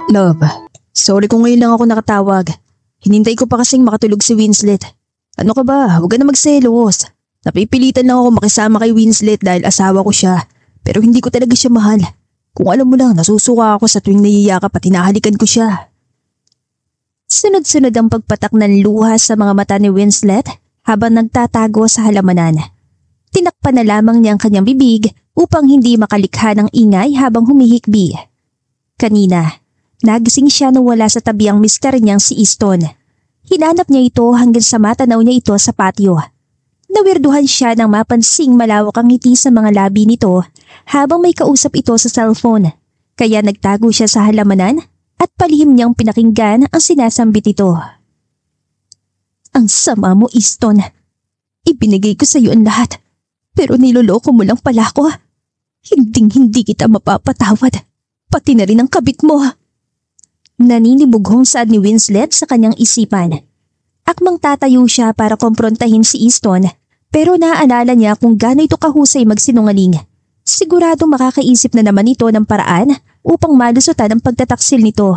Love, sorry kung ngayon lang ako nakatawag. Hinintay ko pa kasing makatulog si Winslet. Ano ka ba? Huwag ka na magselos. Napipilitan lang ako makisama kay Winslet dahil asawa ko siya. Pero hindi ko talaga siya mahal. Kung alam mo lang, nasusuka ako sa tuwing nayiyakap at hinahalikan ko siya. Sunod-sunod ang pagpatak ng luha sa mga mata ni Winslet habang nagtatago sa halamanan. Tinakpan na lamang niya ang kanyang bibig upang hindi makalikha ng ingay habang humihikbi. Kanina, nagising siya nung wala sa tabi ang mister niyang si Easton. Hinanap niya ito hanggang sa matanaw niya ito sa patio. Nawirduhan siya nang mapansing malawak ang ngiti sa mga labi nito habang may kausap ito sa cellphone. Kaya nagtago siya sa halamanan at palihim niyang pinakinggan ang sinasambit nito. Ang sama mo, Easton. Ibinigay ko sa iyo ang lahat. Pero niloloko mo lang pala ako. Hinding-hindi kita mapapatawad. Pati na rin ang kabit mo. Naninibughong saad ni Winslet sa kanyang isipan. Akmang tatayo siya para komprontahin si Easton pero naaalala niya kung gaano ito kahusay magsinungaling. Sigurado makakaisip na naman ito ng paraan upang malusutan ang pagtataksil nito.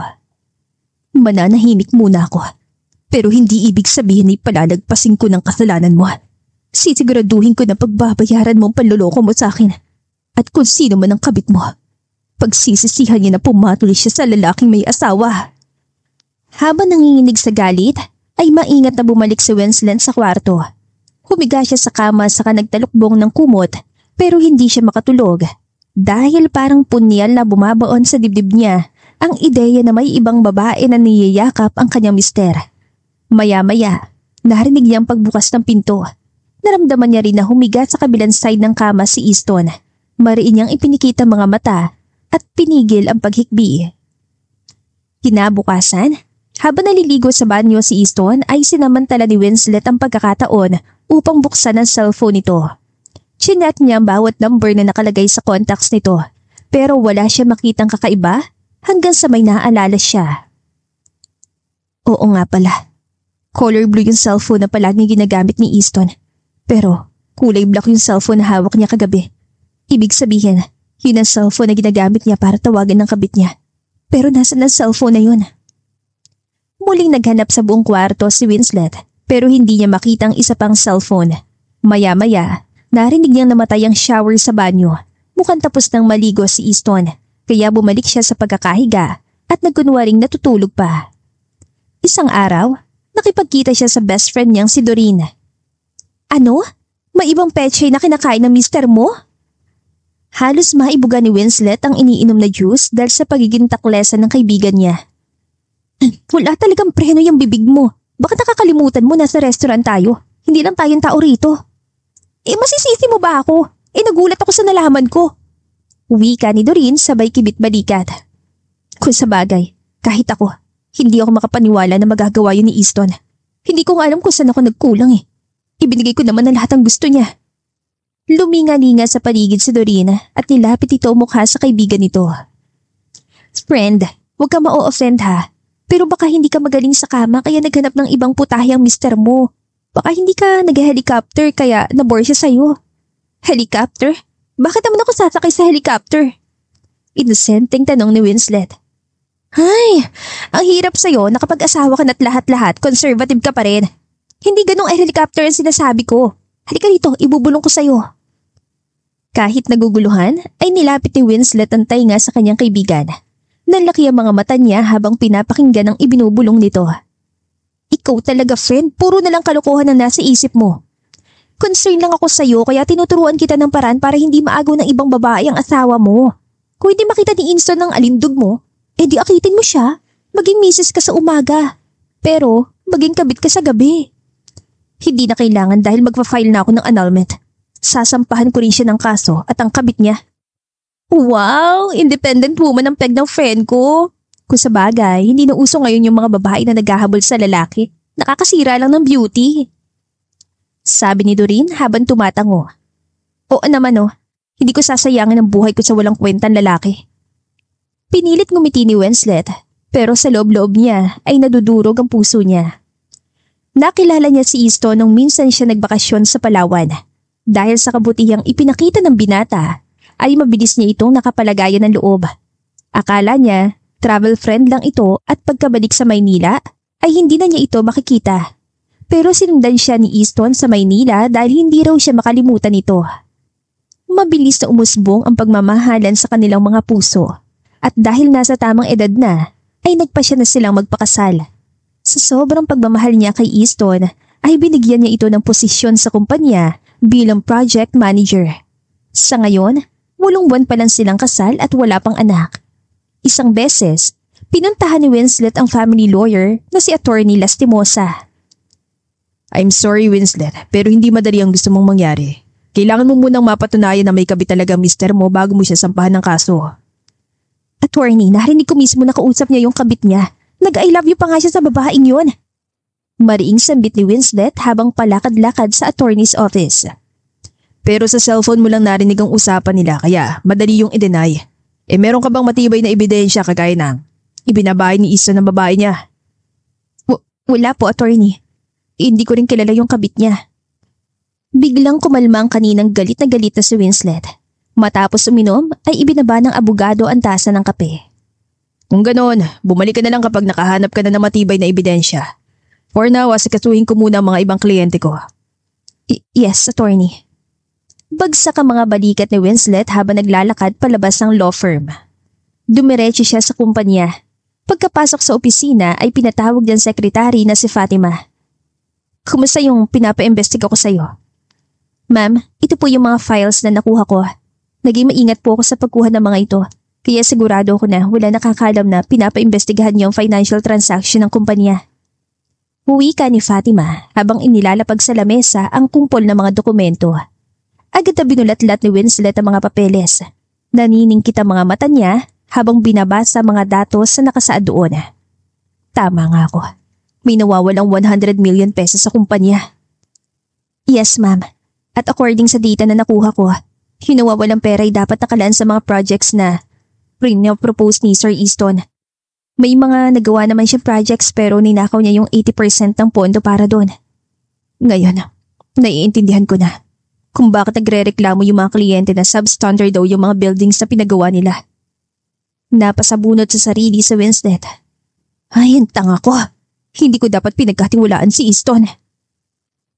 Mananahimik muna ako. Pero hindi ibig sabihin ay palalagpasin ko ng kasalanan mo. Sisiguraduhin ko na pagbabayaran mo ang panloloko mo sa akin. At kung sino man ang kabit mo, pagsisisihan niya na pumatuli siya sa lalaking may asawa. Habang nanginginig sa galit, ay maingat na bumalik si Winslet sa kwarto. Humiga siya sa kama saka nagtalukbong ng kumot pero hindi siya makatulog. Dahil parang punyal na bumabaon sa dibdib niya ang ideya na may ibang babae na niyayakap ang kanyang mister. Maya-maya, narinig niya ang pagbukas ng pinto. Naramdaman niya rin na humiga sa kabilang side ng kama si Easton. Mariin niyang ipinikita mga mata at pinigil ang paghikbi. Kinabukasan, habang naliligo sa banyo si Easton ay sinamantala ni Winslet ang pagkakataon upang buksan ang cellphone nito. Chinat niya ang bawat number na nakalagay sa contacts nito pero wala siya makitang kakaiba hanggang sa may naaalala siya. Oo nga pala, color blue yung cellphone na palaging ginagamit ni Easton. Pero kulay black yung cellphone na hawak niya kagabi. Ibig sabihin, yun ang cellphone na ginagamit niya para tawagan ng kabit niya. Pero nasan ang cellphone na yun? Muling naghanap sa buong kwarto si Winslet pero hindi niya makita ang isa pang cellphone. Maya-maya, narinig niyang namatay ang shower sa banyo. Mukhang tapos nang maligo si Easton kaya bumalik siya sa pagkakahiga at nagkunwaring natutulog pa. Isang araw, nakipagkita siya sa best friend niyang si Doreen. Ano? May ibang petchay na kinakain ng mister mo? Halos maibuga ni Winslet ang iniinom na juice dahil sa pagiging taklesan ng kaibigan niya. Wala talagang preno yung bibig mo. Bakit nakakalimutan mo nasa restaurant tayo? Hindi lang tayong tao rito. Masisisi mo ba ako? Nagulat ako sa nalaman ko. Wika ni Doreen sabay kibit-balikat. Kung sa bagay, kahit ako, hindi ako makapaniwala na magagawa yun ni Easton. Hindi ko nga alam kung saan ako nagkulang Ibinigay ko naman ang lahat ng gusto niya. Luminga-linga sa paligid si Doreen at nilapit ito mukha sa kaibigan nito. Friend, huwag ka ma-o-offend ha. Pero baka hindi ka magaling sa kama kaya naghanap ng ibang putahe ang mister mo. Baka hindi ka nag-helicopter kaya nabore siya sa'yo. Helicopter? Bakit naman ako sasakay sa helicopter? Inosenteng tanong ni Winslet. Ay, ang hirap sa'yo, nakapag-asawa ka na't lahat-lahat, conservative ka pa rin. Hindi ganong helicopter ang sinasabi ko. Halika rito, ibubulong ko sa'yo. Kahit naguguluhan, ay nilapit ni Winslet ang tainga sa kanyang kaibigan. Nanlaki ang mga mata niya habang pinapakinggan ang ibinubulong nito. Ikaw talaga friend, puro na lang kalokohan ang nasa isip mo. Concern lang ako sa'yo kaya tinuturuan kita ng paraan para hindi maagaw ng ibang babae ang asawa mo. Kung hindi makita ni Easton ng alindog mo, di akitin mo siya. Maging misis ka sa umaga. Pero maging kabit ka sa gabi. Hindi na kailangan dahil magpa-file na ako ng annulment. Sasampahan ko rin siya ng kaso at ang kabit niya. Wow! Independent woman ang peg ng friend ko. Kung sa bagay, hindi na uso ngayon yung mga babae na naghahabol sa lalaki. Nakakasira lang ng beauty. Sabi ni Doreen habang tumatango. Oo naman hindi ko sasayangin ang buhay ko sa walang kwentang lalaki. Pinilit ngumiti ni Winslet pero sa loob-loob niya ay nadudurog ang puso niya. Nakilala niya si Easton nung minsan siya nagbakasyon sa Palawan. Dahil sa kabutihang ipinakita ng binata, ay mabilis niya itong nakapalagayan ng loob. Akala niya, Travel friend lang ito at pagkabalik sa Maynila ay hindi na niya ito makikita. Pero sinundan siya ni Easton sa Maynila dahil hindi raw siya makalimutan nito. Mabilis na umusbong ang pagmamahalan sa kanilang mga puso at dahil nasa tamang edad na ay nagpasya na silang magpakasal. Sa sobrang pagmamahal niya kay Easton ay binigyan niya ito ng posisyon sa kumpanya bilang project manager. Sa ngayon, 8 buwan pa lang silang kasal at wala pang anak. Isang beses, pinuntahan ni Winslet ang family lawyer na si Attorney Lastimosa. I'm sorry Winslet, pero hindi madali ang gusto mong mangyari. Kailangan mo munang mapatunayan na may kabit talaga mister mo bago mo siya sampahan ng kaso. Attorney, narinig ko mismo na kausap niya yung kabit niya. Nag-I love you pa nga siya sa babaeng yun. Mariing sambit ni Winslet habang palakad-lakad sa attorney's office. Pero sa cellphone mo lang narinig ang usapan nila kaya madali yung i-deny. Meron ka bang matibay na ebidensya kagaya ng ibinabahay ni isa ng babae niya? Wala po, attorney. Hindi ko rin kilala yung kabit niya. Biglang kumalma ang kaninang galit na si Winslet. Matapos uminom ay ibinaba ng abogado ang tasa ng kape. Kung ganoon, bumalik ka na lang kapag nakahanap ka na ng matibay na ebidensya. For now, asikasuhin ko muna ang mga ibang kliyente ko. Yes, attorney. Bagsak ang mga balikat ni Winslet habang naglalakad palabas ng law firm. Dumiretso siya sa kumpanya. Pagkapasok sa opisina ay pinatawag ng sekretary na si Fatima. Kumusta yung pinapa-imbestiga ko sa'yo? Ma'am, ito po yung mga files na nakuha ko. Naging maingat po ako sa pagkuha ng mga ito. Kaya sigurado ko na wala nakakalam na pinapa-imbestigahan niyo ang financial transaction ng kumpanya. Wika ni Fatima habang inilalapag sa lamesa ang kumpol ng mga dokumento. Agad na binulat-lat ni Winslet ang mga papeles. Naniningkit ang mga mata niya habang binabasa mga datos na nakasaad doon. Tama nga ako. May nawawalang 100 million pesos sa kumpanya. Yes, ma'am. At according sa data na nakuha ko, yung nawawalang pera ay dapat nakalaan sa mga projects na propose ni Sir Easton. May mga nagawa naman siyang projects pero ninakaw niya yung 80% ng pondo para doon. Ngayon, naiintindihan ko na kung bakit nagre-reklamo yung mga kliyente na substandard daw yung mga buildings na pinagawa nila. Napasabunot sa sarili sa Winslet. Ay, ang tanga ko. Hindi ko dapat pinagkatiwalaan si Easton.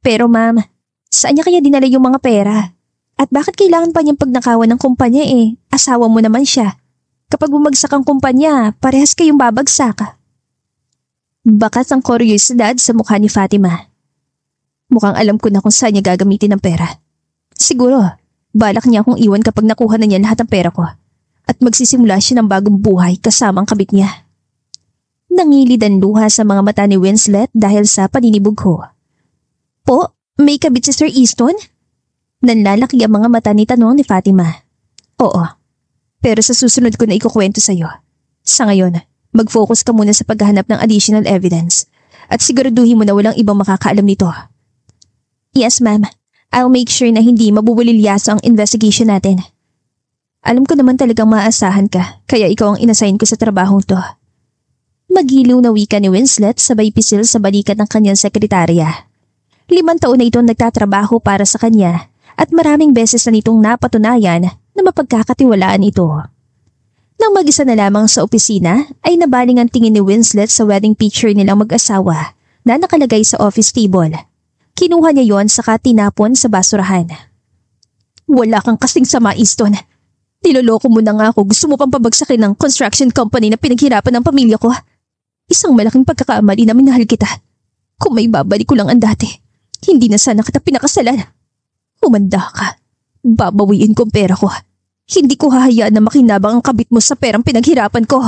Pero ma'am, saan niya kaya dinala yung mga pera? At bakit kailangan pa niyang pagnakawan ng kumpanya Asawa mo naman siya. Kapag bumagsak ang kumpanya, parehas kayong babagsak. Bakas ang kuryosidad sa mukha ni Fatima. Mukhang alam ko na kung saan niya gagamitin ang pera. Siguro, balak niya akong iwan kapag nakuha na niya lahat ng pera ko. At magsisimula siya ng bagong buhay kasama ang kabit niya. Nangilid ang luha sa mga mata ni Winslet dahil sa paninibog ko. Po, may kabit si Sir Easton? Nanlalaki ang mga mata ni tanong ni Fatima. Oo, pero sa susunod ko na ikukwento sa'yo. Sa ngayon, mag-focus ka muna sa paghahanap ng additional evidence at siguraduhin mo na walang ibang makakaalam nito. Yes, ma'am. I'll make sure na hindi mabubulilyaso ang investigation natin. Alam ko naman talagang maaasahan ka, kaya ikaw ang inassign ko sa trabahong to. Magiliw na wika ni Winslet sabay pisil sa balikat ng kanyang sekretarya. 5 taon na itong nagtatrabaho para sa kanya at maraming beses na nitong napatunayan na mapagkakatiwalaan ito. Nang mag-isa na lamang sa opisina ay nabaling ang tingin ni Winslet sa wedding picture nilang mag-asawa na nakalagay sa office table. Kinuha niya yon saka tinapon sa basurahan. Wala kang kasing sama, Easton. Niloloko mo na nga ako, gusto mo pang pabagsakin ng construction company na pinaghirapan ng pamilya ko. Isang malaking pagkakamali na minahal kita. Kung may babalik ko lang ang dati, hindi na sana kita pinakasalan. Umanda ka. Babawiin ko ang pera ko. Hindi ko hahayaan na makinabang ang kabit mo sa perang pinaghirapan ko.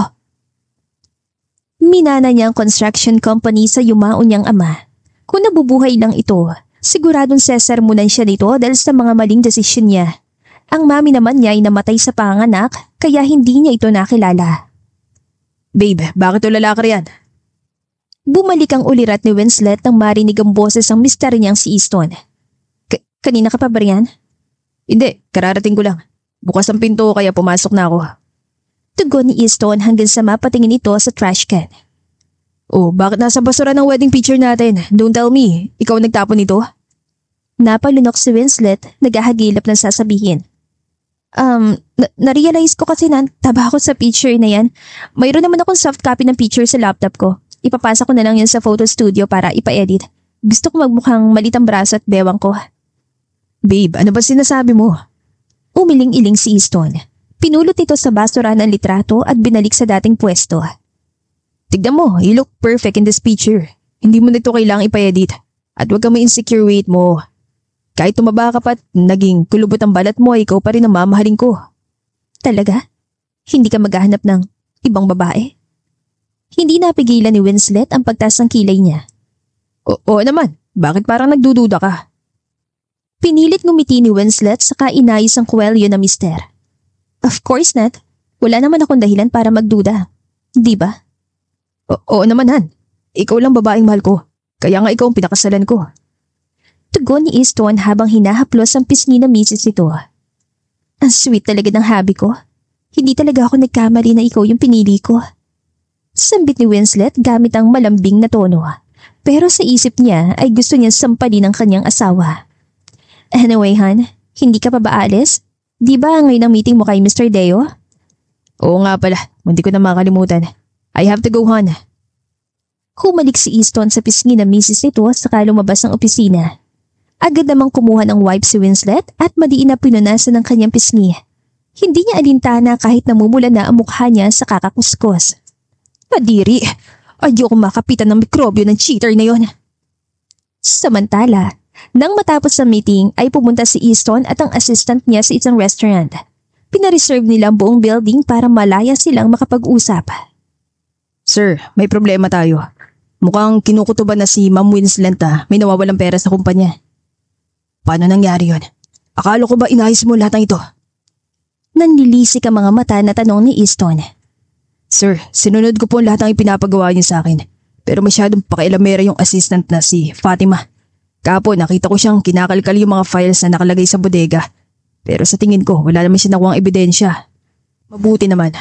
Minana niya ang construction company sa yumaon niyang ama. Kung nabubuhay lang ito, siguradong sesermonan siya nito dahil sa mga maling desisyon niya. Ang mami naman niya ay namatay sa panganak kaya hindi niya ito nakilala. Babe, bakit o lalaki riyan? Bumalik ang ulirat ni Winslet nang marinig ang boses ng mister niyang si Easton. Kanina ka pa ba riyan? Hindi, kararating ko lang. Bukas ang pinto kaya pumasok na ako. Tugon ni Easton hanggang sa mapatingin ito sa trash can. Oh, bakit nasa basura ng wedding picture natin? Don't tell me, ikaw nagtapon nito? Napalunok si Winslet, naghahagilap ng sasabihin. Na-realize ko kasi na taba ako sa picture na yan. Mayroon naman akong soft copy ng picture sa laptop ko. Ipapasa ko na lang yun sa photo studio para ipa-edit. Gusto ko magmukhang malitang braso at bewang ko. Babe, ano ba sinasabi mo? Umiling-iling si Easton. Pinulot ito sa basura ng litrato at binalik sa dating pwesto. Tignan mo, you look perfect in this picture. Hindi mo nito kailangang ipa-edit. At huwag kang ma-insecure weight mo. Kahit tumaba ka pa at naging kulubot ang balat mo, ikaw pa rin ang mamahalin ko. Talaga? Hindi ka maghahanap ng ibang babae? Hindi napigilan ni Winslet ang pagtaas ng kilay niya. Oo naman, bakit parang nagdududa ka? Pinilit ngumiti ni Winslet saka inayos ang kwelyo na mister. Of course not. Wala naman akong dahilan para magduda. Di ba? Oo naman, Han. Ikaw lang babaeng mahal ko. Kaya nga ikaw ang pinakasalan ko. Tugon ni Easton habang hinahaplos ang pisngi na misis ito. Ang sweet talaga ng habi ko. Hindi talaga ako nagkamali na ikaw yung pinili ko. Sambit ni Winslet gamit ang malambing na tono. Pero sa isip niya ay gusto niyang sampalin ang kanyang asawa. Anyway, Han, hindi ka pa ba alis? Di ba ngayon ang meeting mo kay Mr. Deo? Oo nga pala, hindi ko na makalimutan. I have to go, Han. Humalik si Easton sa pisngi na misis nito saka lumabas ng opisina. Agad namang kumuha ng wipe si Winslet at madiin na pinunasan ng kanyang pisngi. Hindi niya alintana kahit namumula na ang mukha niya sa kakakuskos. Kadiri, ayoko makapitan ng mikrobyo ng cheater na yon. Samantala, nang matapos ang meeting ay pumunta si Easton at ang assistant niya sa isang restaurant. Pinareserve nila ang buong building para malaya silang makapag-usap. Sir, may problema tayo. Mukhang kinukutuban na si Ma'am Winslet may nawawalang pera sa kumpanya. Paano nangyari yon? Akala ko ba inayos mo lahat ng ito? Nanlilisik ang mga mata na tanong ni Easton. Sir, sinunod ko po lahat ng ipinapagawa niyo sa akin. Pero masyadong pakialamera yung assistant na si Fatima. Kapo nakita ko siyang kinakalkal yung mga files na nakalagay sa bodega. Pero sa tingin ko wala naman siya nakuhang ebidensya. Mabuti naman.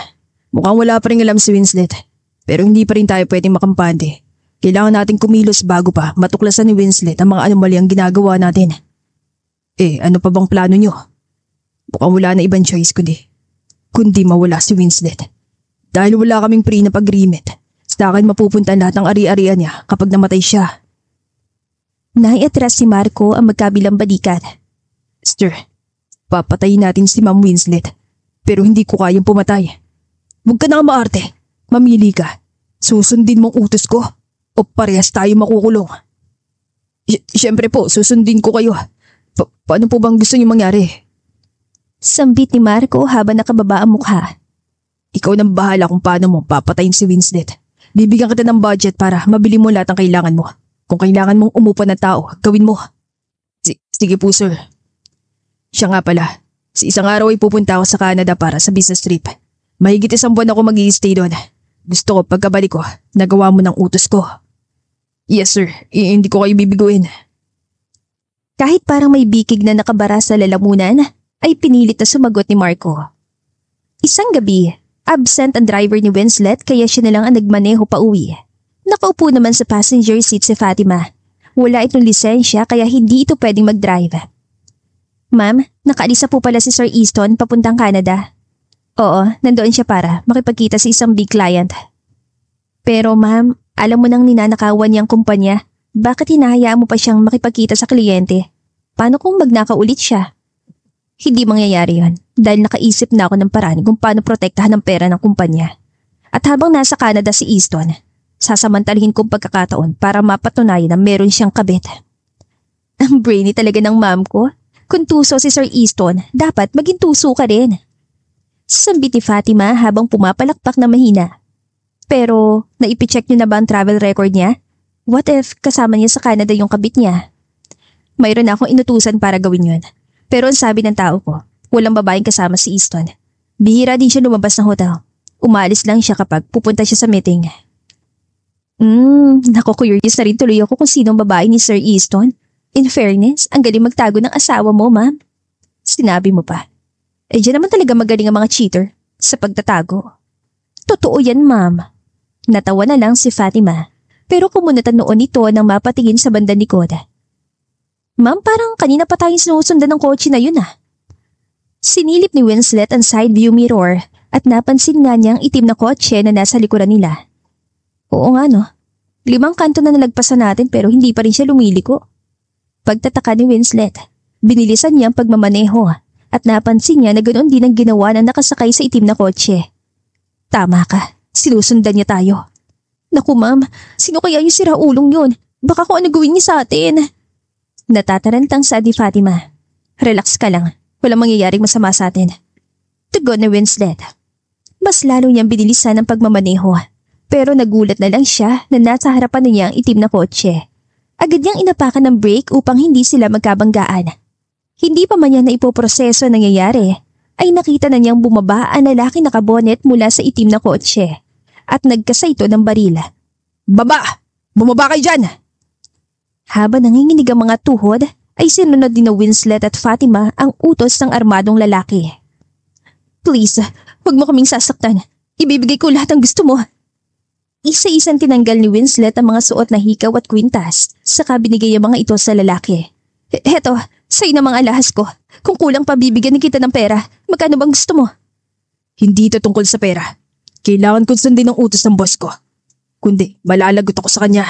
Mukhang wala pa rin alam si Winslet. Pero hindi pa rin tayo pwedeng makampante. Kailangan nating kumilos bago pa matuklasan ni Winslet ang mga anomaly ang ginagawa natin. Ano pa bang plano nyo? Mukhang wala na ibang choice kundi mawala si Winslet. Dahil wala kaming prenup agreement, sa akin mapupunta lahat ng ari-arian niya kapag namatay siya. Naiatras si Marco ang magkabilang balikat. Sir, papatayin natin si Ma'am Winslet, pero hindi ko kayang pumatay. Huwag ka na maarte, mamili ka. Susundin mong utos ko o parehas tayo makukulong. Siyempre po, susundin ko kayo. Paano po bang gusto niyo mangyari? Sambit ni Marco habang nakababa ang mukha. Ikaw nang bahala kung paano mo papatayin si Winslet. Bibigyan kita ng budget para mabili mo lahat ng kailangan mo. Kung kailangan mong umupa ng tao, gawin mo. Sige po, sir. Siya nga pala, sa isang araw ay pupunta ako sa Canada para sa business trip. Mahigit 1 buwan ako mag-i-stay doon. Gusto ko pagkabalik ko, nagawa mo ng utos ko. Yes, sir. Hindi ko kayo bibiguin. Kahit parang may bikig na nakabara sa lalamunan, ay pinilit na sumagot ni Marco. Isang gabi, absent ang driver ni Winslet kaya siya na lang ang nagmaneho pa uwi. Nakaupo naman sa passenger seat si Fatima. Wala itong lisensya kaya hindi ito pwedeng mag-drive. Ma'am, nakaalis na po pala si Sir Easton papuntang Canada. Oo, nandoon siya para makipagkita sa isang big client. Pero ma'am, alam mo nang ninanakawan niyang kumpanya. Bakit hinahayaan mo pa siyang makipagkita sa kliyente? Paano kung magnakaw ulit siya? Hindi mangyayari yon dahil nakaisip na ako ng paraan kung paano protektahan ang pera ng kumpanya. At habang nasa Canada si Easton, sasamantalihin kong pagkakataon para mapatunayan na meron siyang kabit. Ang brainy talaga ng ma'am ko. Kung tuso si Sir Easton, dapat maging tuso ka rin. Sambit ni Fatima habang pumapalakpak na mahina. Pero, naipicheck niyo na ba ang travel record niya? What if kasama niya sa Canada yung kabit niya? Mayroon na akong inutusan para gawin yun. Pero ang sabi ng tao ko, walang babaeng kasama si Easton. Bihira din siya lumabas ng hotel. Umalis lang siya kapag pupunta siya sa meeting. Naku-curious na rin tuloy ako kung sinong babae ni Sir Easton. In fairness, ang galing magtago ng asawa mo, ma'am. Sinabi mo pa. Diyan naman talaga magaling ang mga cheater sa pagtatago. Totoo yan, ma'am. Natawa na lang si Fatima. Pero kumunatan noon ito nang mapatingin sa bandang likod. Ma'am, parang kanina pa tayong sinusundan ng kotse na yun . Sinilip ni Winslet ang side view mirror at napansin nga niyang itim na kotse na nasa likuran nila. Oo nga no, 5 kanto na nalagpasan natin pero hindi pa rin siya lumiliko. Pagtataka ni Winslet, binilisan niya ang pagmamaneho at napansin niya na ganoon din ang ginawa ng nakasakay sa itim na kotse. Tama ka, sinusundan niya tayo. Naku ma'am, sino kaya yung siraulong yun? Baka kung ano gawin niya sa atin. Natatarantang saad ni Fatima. Relax ka lang, walang mangyayaring masama sa atin. Tugon ni Winslet. Mas lalo niyang binilisan ang pagmamaneho. Pero nagulat na lang siya na nasa harapan niya ang itim na kotse. Agad niyang inapakan ng brake upang hindi sila magkabanggaan. Hindi pa man niya naipoproseso ang nangyayari, ay nakita na niyang bumaba ang lalaki nakabonet mula sa itim na kotse at nagkasa ito ng baril. Baba! Bumaba kayo dyan! Habang nanginginig ang mga tuhod, ay sinunod din na Winslet at Fatima ang utos ng armadong lalaki. Please, huwag mo kaming sasaktan. Ibibigay ko lahat ang gusto mo. Isa-isang tinanggal ni Winslet ang mga suot na hikaw at kwintas, saka binigay ang mga ito sa lalaki. Heto, sa'yo na mga alahas ko. Kung kulang pa bibigyan kita ng pera, magkano bang gusto mo? Hindi ito tungkol sa pera. Kailangan kong sundin ang utos ng boss ko. Kundi, malalagot ako sa kanya.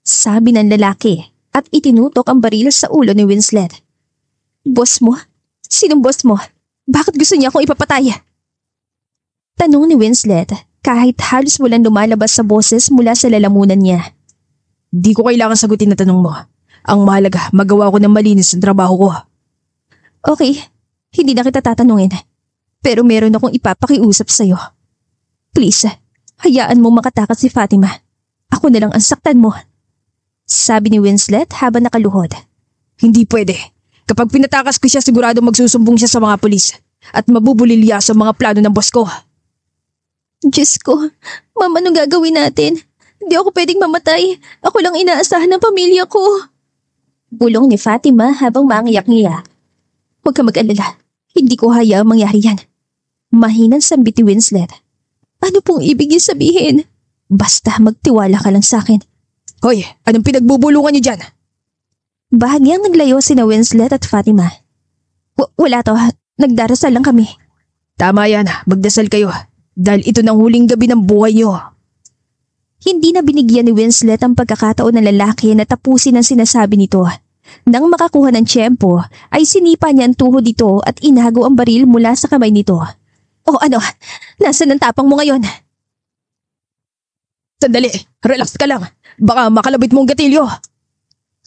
Sabi ng lalaki at itinutok ang baril sa ulo ni Winslet. Boss mo? Sinong boss mo? Bakit gusto niya akong ipapatay? Tanong ni Winslet kahit halos walang lumalabas sa boses mula sa lalamunan niya. Di ko kailangan sagutin na tanong mo. Ang mahalaga, magawa ko ng malinis ang trabaho ko. Okay, hindi na kita tatanungin. Pero meron akong ipapakiusap sa'yo. Please, hayaan mo makatakas si Fatima. Ako na lang ang saktan mo. Sabi ni Winslet habang nakaluhod. Hindi pwede. Kapag pinatakas ko siya, sigurado magsusumbong siya sa mga pulis at mabubulilya sa mga plano ng boss ko. Diyos ko, mama, anong gagawin natin? Hindi ako pwedeng mamatay. Ako lang inaasahan ng pamilya ko. Bulong ni Fatima habang mangiyak-ngiyak. Huwag ka mag-alala. Hindi ko hayaang mangyari yan. Mahinang sambit ni Winslet. Ano pong ibig niya sabihin? Basta magtiwala ka lang sa akin. Hoy, anong pinagbubulungan niyo dyan? Bahagyang naglayo sina Winslet at Fatima. Wala to, nagdarasal lang kami. Tama yan, magdasal kayo. Dahil ito ng huling gabi ng buhay niyo. Hindi na binigyan ni Winslet ang pagkakataon ng lalaki na tapusin ang sinasabi nito. Nang makakuha ng tiyempo, ay sinipa niya ang tuhod nito at inago ang baril mula sa kamay nito. O ano, nasaan ang tapang mo ngayon? Sandali, relax ka lang. Baka makalabit mong gatilyo.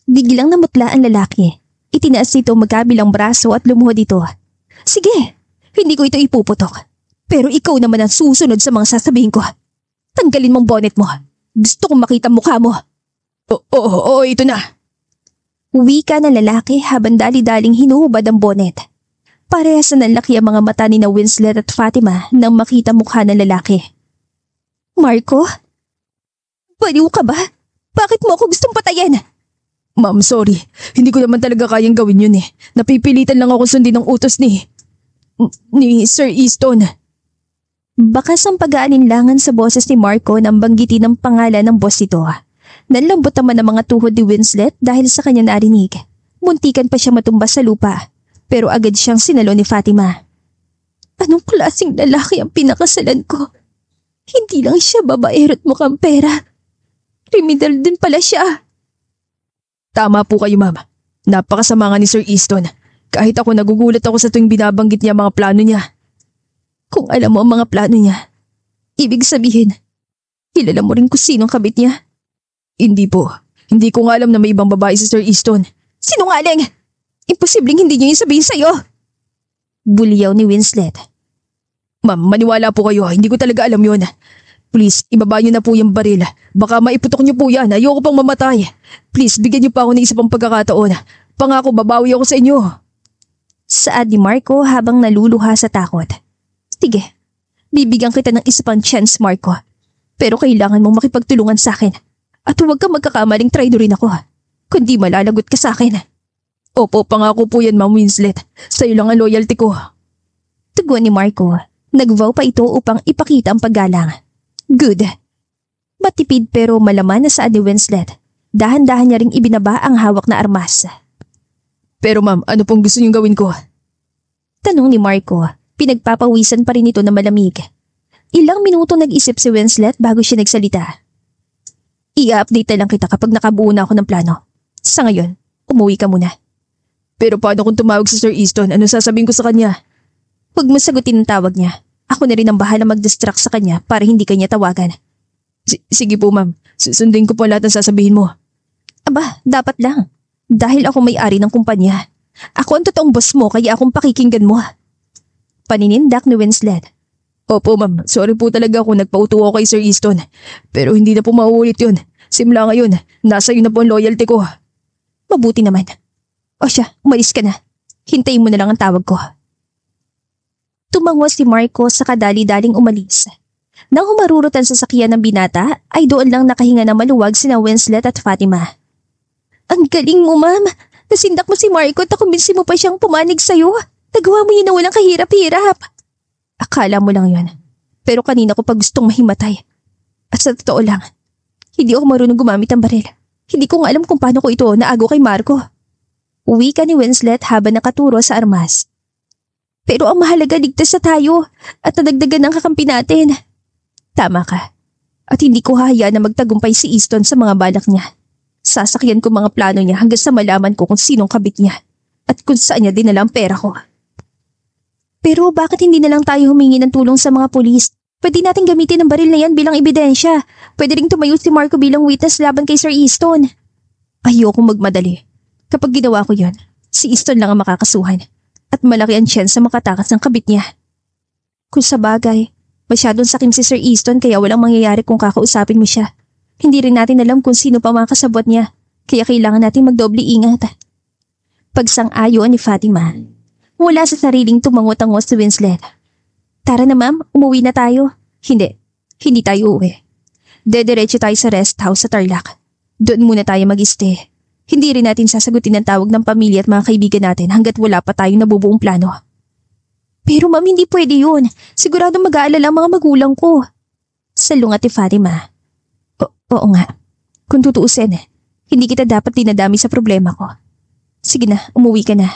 Biglang namutla ang lalaki. Itinaas nito magkabilang braso at lumuhod ito. Sige, hindi ko ito ipuputok. Pero ikaw naman ang susunod sa mga sasabihin ko. Tanggalin mong bonnet mo. Gusto kong makita mukha mo. Oo, ito na. Wika ng lalaki habang dali-daling hinuhubad ang bonnet. Parehas na nanlaki ang mga mata ni na Winslet at Fatima nang makita mukha ng lalaki. Marco? Baliw ka ba? Bakit mo ako gustong patayin? Ma'am, sorry. Hindi ko naman talaga kayang gawin yun eh. Napipilitan lang ako sundin ang utos ni Sir Easton. Bakas ang pag-aalinlangan sa boses ni Marco nang banggitin ang pangalan ng boss nito. Nanlambot naman ang mga tuhod ni Winslet dahil sa kanya narinig. Muntikan pa siya matumba sa lupa, pero agad siyang sinalo ni Fatima. Anong klaseng lalaki ang pinakasalan ko? Hindi lang siya babaero't mukhang pera. Kriminal din pala siya. Tama po kayo, ma'am. Napakasama nga ni Sir Easton. Kahit ako nagugulat ako sa tuwing binabanggit niya mga plano niya. Kung alam mo ang mga plano niya, ibig sabihin, kilala mo rin kung sinong kabit niya? Hindi po. Hindi ko nga alam na may ibang babae si Sir Easton. Sinungaling! Imposibleng hindi niyo yung sabihin sa'yo. Buliyaw ni Winslet. Ma'am, maniwala po kayo. Hindi ko talaga alam yun. Please, ibaba niyo na po yung baril. Baka maiputok niyo po yan. Ayoko pang mamatay. Please, bigyan niyo pa ako ng isa pang pagkakataon. Pangako, babawi ako sa inyo. Saad ni Marco habang naluluha sa takot. Sige, bibigyan kita ng isa pang chance, Marco. Pero kailangan mong makipagtulungan sa akin. At huwag ka magkakamaling traidorin ako. Kundi malalagot ka sa akin. Opo, pangako po yan, Ma'am Winslet. Sa'yo lang ang loyalty ko. Tugon ni Marco. Nag-vow pa ito upang ipakita ang paggalang. Good. Matipid pero malaman na saad ni Winslet. Dahan-dahan niya ring ibinaba ang hawak na armas. Pero ma'am, ano pong gusto niyong gawin ko? Tanong ni Marco, pinagpapawisan pa rin ito na malamig. Ilang minuto nag-isip si Winslet bago siya nagsalita. I-update na lang kita kapag nakabuo na ako ng plano. Sa ngayon, umuwi ka muna. Pero paano kung tumawag si Sir Easton? Ano sasabihin ko sa kanya? Huwag mo sagutin ang tawag niya. Ako na rin ang bahala mag-distract sa kanya para hindi kanya tawagan. Sige po ma'am, susundin ko po lahat ng sasabihin mo. Aba, dapat lang. Dahil ako may-ari ng kumpanya. Ako ang totoong boss mo kaya akong pakikinggan mo. Paninindak ni Winslet. Opo ma'am, sorry po talaga kung nagpauto ako kay Sir Easton. Pero hindi na po mauulit yun. Simula ngayon, nasa iyo na po ang loyalty ko. Mabuti naman. O siya, umalis ka na. Hintayin mo na lang ang tawag ko. Tumango si Marco sa kadali-daling umalis. Nang humarurot ang sasakyan ng binata, ay doon lang nakahinga na maluwag sina Winslet at Fatima. Ang galing mo, ma'am. Nasindak mo si Marco at nakumbinsi mo pa siyang pumanig sa'yo. Nagawa mo yun na walang kahirap-hirap. Akala mo lang yun. Pero kanina ko pa gustong mahimatay. At sa totoo lang, hindi ako marunong gumamit ng baril. Hindi ko nga alam kung paano ko ito naago kay Marco. Uwi ka ni Winslet habang nakaturo sa armas. Pero ang mahalaga, ligtas na tayo at nadagdagan ng kakampi natin. Tama ka. At hindi ko hahayaan na magtagumpay si Easton sa mga balak niya. Sasakyan ko mga plano niya hanggang sa malaman ko kung sinong kabit niya at kung saan niya dinala ang pera ko. Pero bakit hindi na lang tayo humingi ng tulong sa mga pulis? Pwede natin gamitin ang baril na yan bilang ebidensya. Pwede ring tumayo si Marco bilang witness laban kay Sir Easton. Ayokong magmadali. Kapag ginawa ko yon, si Easton lang ang makakasuhan. At malaki ang chance na makatakas ng kabit niya. Kung sa bagay, masyadong sakim si Sir Easton kaya walang mangyayari kung kakausapin mo siya. Hindi rin natin alam kung sino pa mga kasabot niya. Kaya kailangan natin magdoble ingat. Pagsang-ayon ni Fatima. Mula sa sariling tumango-tango si Winslet. Tara na ma'am, umuwi na tayo. Hindi tayo uuwi. Dediretso tayo sa rest house sa Tarlac. Doon muna tayo mag-stay. Hindi rin natin sasagutin ang tawag ng pamilya at mga kaibigan natin hanggat wala pa tayong nabubuong plano. Pero ma'am, hindi pwede yun. Sigurado mag-aalala ang mga magulang ko. Salungat ni Fatima. Oo nga. Kung tutuusin, hindi kita dapat dinadami sa problema ko. Sige na, umuwi ka na.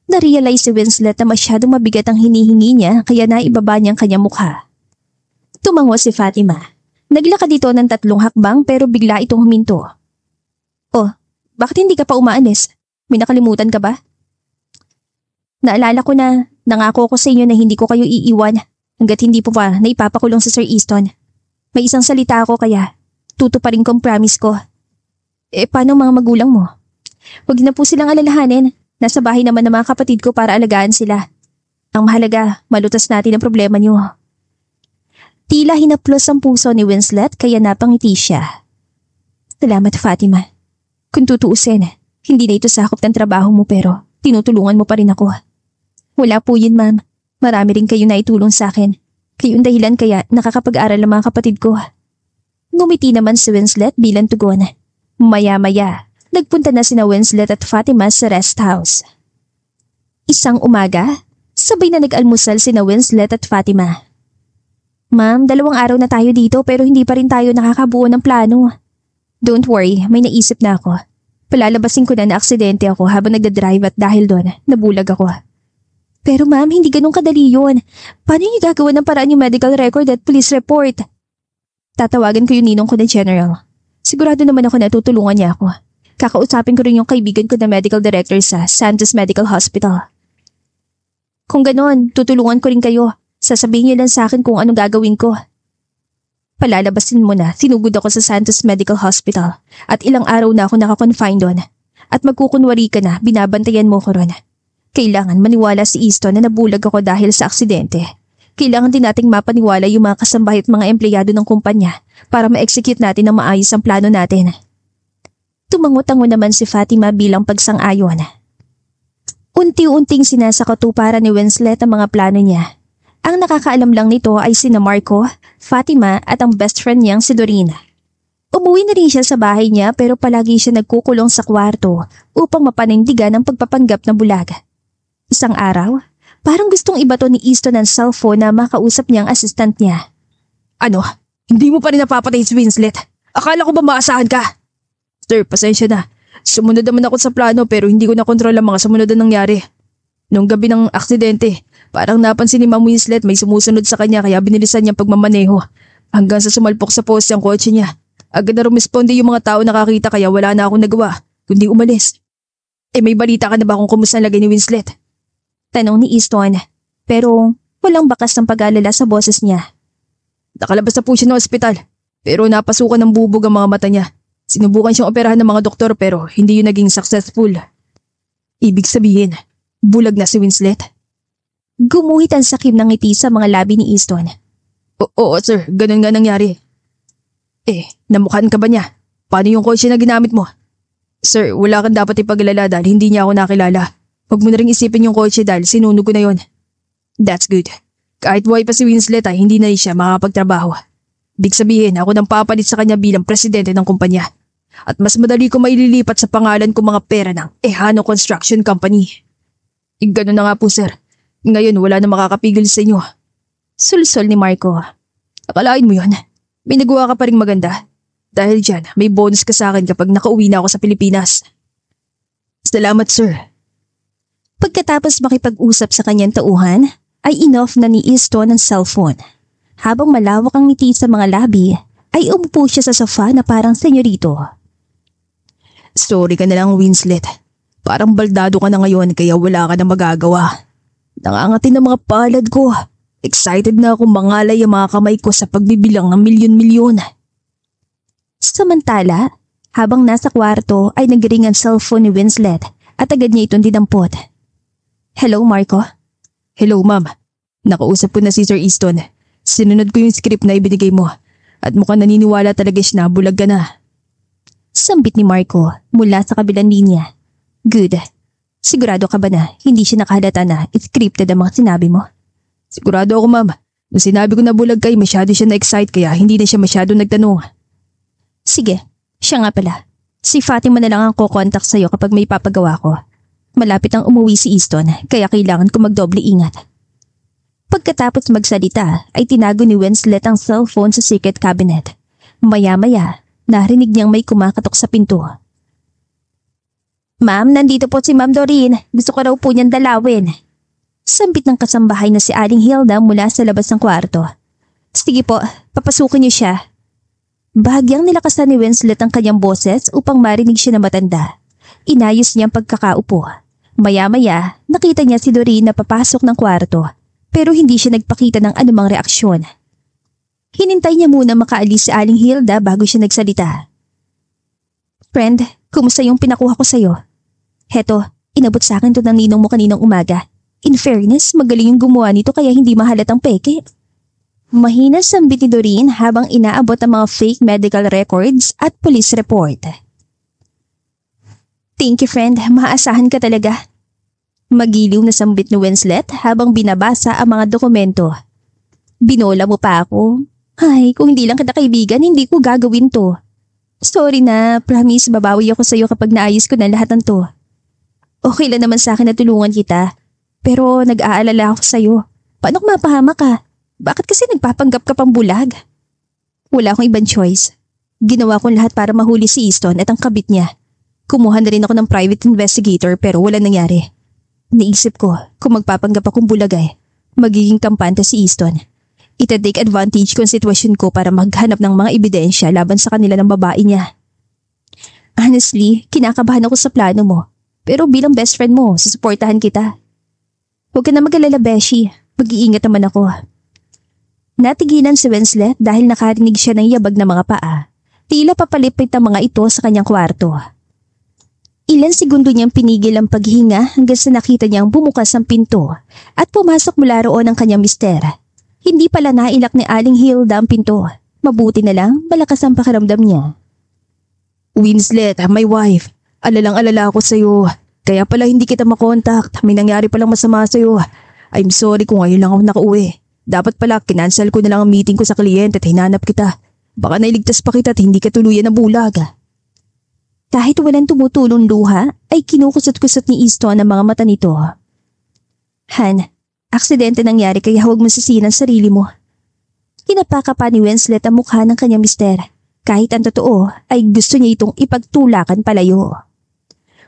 Narealize si Winslet na masyadong mabigat ang hinihingi niya kaya naibaba niya ang kanyang mukha. Tumango si Fatima. Naglakad dito ng 3 hakbang pero bigla itong huminto. Oh, bakit hindi ka pa umaalis? May nakalimutan ka ba? Naalala ko na nangako ko sa inyo na hindi ko kayo iiwan hanggat hindi po pa naipapakulong sa Sir Easton. May isang salita ako kaya tutuparin ko ang promise ko. Paano mga magulang mo? Huwag na po silang alalahanin. Nasa bahay naman ng mga kapatid ko para alagaan sila. Ang mahalaga, malutas natin ang problema niyo. Tila hinaplos ang puso ni Winslet kaya napangiti siya. Salamat Fatima. Kung tutuusin, hindi na ito sakop ng trabaho mo pero tinutulungan mo pa rin ako. Wala po yun ma'am. Marami rin kayo na itulong sa akin. Kayong dahilan kaya nakakapag-aral ang mga kapatid ko. Ngumiti naman si Winslet bilang tugon. Maya-maya. Nagpunta na sina Winslet at Fatima sa rest house. Isang umaga, sabay na nag-almusal sina Winslet at Fatima. Ma'am, 2 araw na tayo dito pero hindi pa rin tayo nakakabuo ng plano. Don't worry, may naisip na ako. Palalabasin ko na aksidente ako habang nagdadrive at dahil doon, nabulag ako. Pero ma'am, hindi ganun kadali yun. Paano niyo gagawa ng paraan yung medical record at police report? Tatawagan ko yung ninong ko na general. Sigurado naman ako na tutulungan niya ako. Kakausapin ko rin yung kaibigan ko na medical director sa Santos Medical Hospital. Kung ganon, tutulungan ko rin kayo. Sasabihin niyo lang sa akin kung anong gagawin ko. Palalabasin mo na, sinugod ako sa Santos Medical Hospital at ilang araw na ako nakakonfine doon. At magkukunwari ka na, binabantayan mo ko ron. Kailangan maniwala si Easton na nabulag ako dahil sa aksidente. Kailangan din nating mapaniwala yung mga kasambahay at mga empleyado ng kumpanya para ma-execute natin ng maayos ang plano natin. Tumango-tango naman si Fatima bilang pagsang-ayon. Unti-unting sinasakatuparan ni Winslet ang mga plano niya. Ang nakakaalam lang nito ay sina Marco, Fatima at ang best friend niyang si Doreen. Umuwi na rin siya sa bahay niya pero palagi siya nagkukulong sa kwarto upang mapanindigan ang pagpapanggap na bulag. Isang araw, parang gustong ibato ni Easton ang cellphone na makausap niyang assistant niya. Ano? Hindi mo pa rin napapatay si Winslet? Akala ko ba maasahan ka? Sir, pasensya na. Sumunod naman ako sa plano pero hindi ko na kontrol ang mga sumunod na nangyari. Noong gabi ng aksidente, parang napansin ni Ma'am Winslet may sumusunod sa kanya kaya binilisan niyang pagmamaneho. Hanggang sa sumalpok sa poste ang kotse niya. Agad na rumisponde yung mga tao nakakita kaya wala na akong nagawa, kundi umalis. May balita ka na ba kung kumusta ang lagay ni Winslet? Tanong ni Easton, pero walang bakas ng pag-alala sa boses niya. Nakalabas na po siya ng ospital, pero napasukan ng bubog ang mga mata niya. Sinubukan siyang operahan ng mga doktor pero hindi yun naging successful. Ibig sabihin, bulag na si Winslet? Gumuhit ang sakim ng ngiti sa mga labi ni Easton. Oo sir, ganun nga nangyari. Namukhaan ka ba niya? Paano yung kotse na ginamit mo? Sir, wala kang dapat ipaglala dahil hindi niya ako nakilala. Huwag mo na rin isipin yung kotse dahil sinunog ko na yon. That's good. Kahit buhay pa si Winslet ay hindi na siya makapagtrabaho. Big sabihin, ako nang papalit sa kanya bilang presidente ng kumpanya. At mas madali ko maililipat sa pangalan ko mga pera ng Ehano Construction Company. Ganun na nga po sir. Ngayon wala na makakapigil sa inyo. Sulsol ni Marco. Akalain mo yun? May nagawa ka pa rin maganda. Dahil dyan, may bonus ka sa akin kapag nakauwi na ako sa Pilipinas. Salamat sir. Pagkatapos makipag-usap sa kanyang tauhan, ay in-off na ni Easton ang cellphone. Habang malawak ang ngiti sa mga labi, ay umupo siya sa sofa na parang senyorito. Sorry ka na lang Winslet. Parang baldado ka na ngayon kaya wala ka na magagawa. Nangangatin ng mga palad ko. Excited na akong mangalay ang mga kamay ko sa pagbibilang ng milyon-milyon. Samantala, habang nasa kwarto ay nagring ang cellphone ni Winslet at agad niya itong dinampot. Hello Marco? Hello ma'am. Nakausap ko na si Sir Easton. Sinunod ko yung script na ibinigay mo at mukhang naniniwala talaga siya na bulag ka na. Sambit ni Marco mula sa kabilang linya. Good. Sigurado ka ba na hindi siya nakahalata na scripted ang mga sinabi mo? Sigurado ako ma'am. Nung sinabi ko na bulag kay masyado siya na-excite kaya hindi na siya masyado nagtanong. Sige, siya nga pala. Si Fatima na lang ang kukontak sa'yo kapag may papagawa ko. Malapit ang umuwi si Easton kaya kailangan ko magdoble ingat. Pagkatapos magsalita ay tinago ni Winslet ang cellphone sa secret cabinet. Maya-maya, narinig niyang may kumakatok sa pinto. Ma'am, nandito po si Ma'am Doreen. Gusto ko raw po niyang dalawin. Sambit ng kasambahay na si Aling Hilda mula sa labas ng kwarto. Sige po, papasukin niyo siya. Bahagyang nilakasan ni Winslet ang kanyang boses upang marinig siya na matanda. Inayos niya ang pagkakaupo. Maya-maya, nakita niya si Doreen na papasok ng kwarto pero hindi siya nagpakita ng anumang reaksyon. Hinintay niya muna makaalis si Aling Hilda bago siya nagsalita. Friend, kumusta yung pinakuha ko sa'yo? Heto, inabot sa akin to ng ninong mo kaninang umaga. In fairness, magaling yung gumawa nito kaya hindi mahalatang peke. Mahina sambit ni Doreen habang inaabot ang mga fake medical records at police report. Thank you friend, maaasahan ka talaga. Magiliw na sambit ni Winslet habang binabasa ang mga dokumento. Binola mo pa ako. Ay, kung hindi lang kita kaibigan, hindi ko gagawin to. Sorry na, promise babawi ako sa'yo kapag naayos ko na lahat ng to. Okay lang naman sa akin na tulungan kita. Pero nag-aalala ako sa'yo. Paano kung mapahama ka? Bakit kasi nagpapanggap ka pang bulag? Wala akong ibang choice. Ginawa ko lahat para mahuli si Easton at ang kabit niya. Kumuha na rin ako ng private investigator pero wala nangyari. Naisip ko, kung magpapanggap akong bulag magiging kampante si Easton. Ita-take advantage ko ang sitwasyon ko para maghanap ng mga ebidensya laban sa kanila ng babae niya. Honestly, kinakabahan ako sa plano mo. Pero bilang best friend mo, susuportahan kita. Huwag ka na mag-alala, Beshi. Mag-iingat naman ako. Natigilan si Winslet dahil nakarinig siya ng yabag na mga paa. Tila papalipit ang mga ito sa kanyang kwarto. Ilan segundo niyang pinigil ang paghinga hanggang sa nakita niyang bumukas ang pinto at pumasok mula roon ang kanyang mister. Hindi pala nailak ni Aling Hilda ang pinto. Mabuti na lang, malakas ang pakiramdam niya. Winslet, my wife. Alalang-alala ako sa'yo. Kaya pala hindi kita makontakt. May nangyari palang masama sa'yo. I'm sorry kung ngayon lang ako nakauwi. Dapat pala kinansel ko na lang ang meeting ko sa kliyente at hinanap kita. Baka nailigtas pa kita at hindi ka tuluyan na bulag. Kahit walang tumutulong luha, ay kinukusot-kusot ni Easton ang mga mata nito. Han, aksidente nangyari kaya huwag mo sisihin ang sarili mo. Kinapaka pa ni Winslet ang mukha ng kanyang mister. Kahit ang totoo ay gusto niya itong ipagtulakan palayo.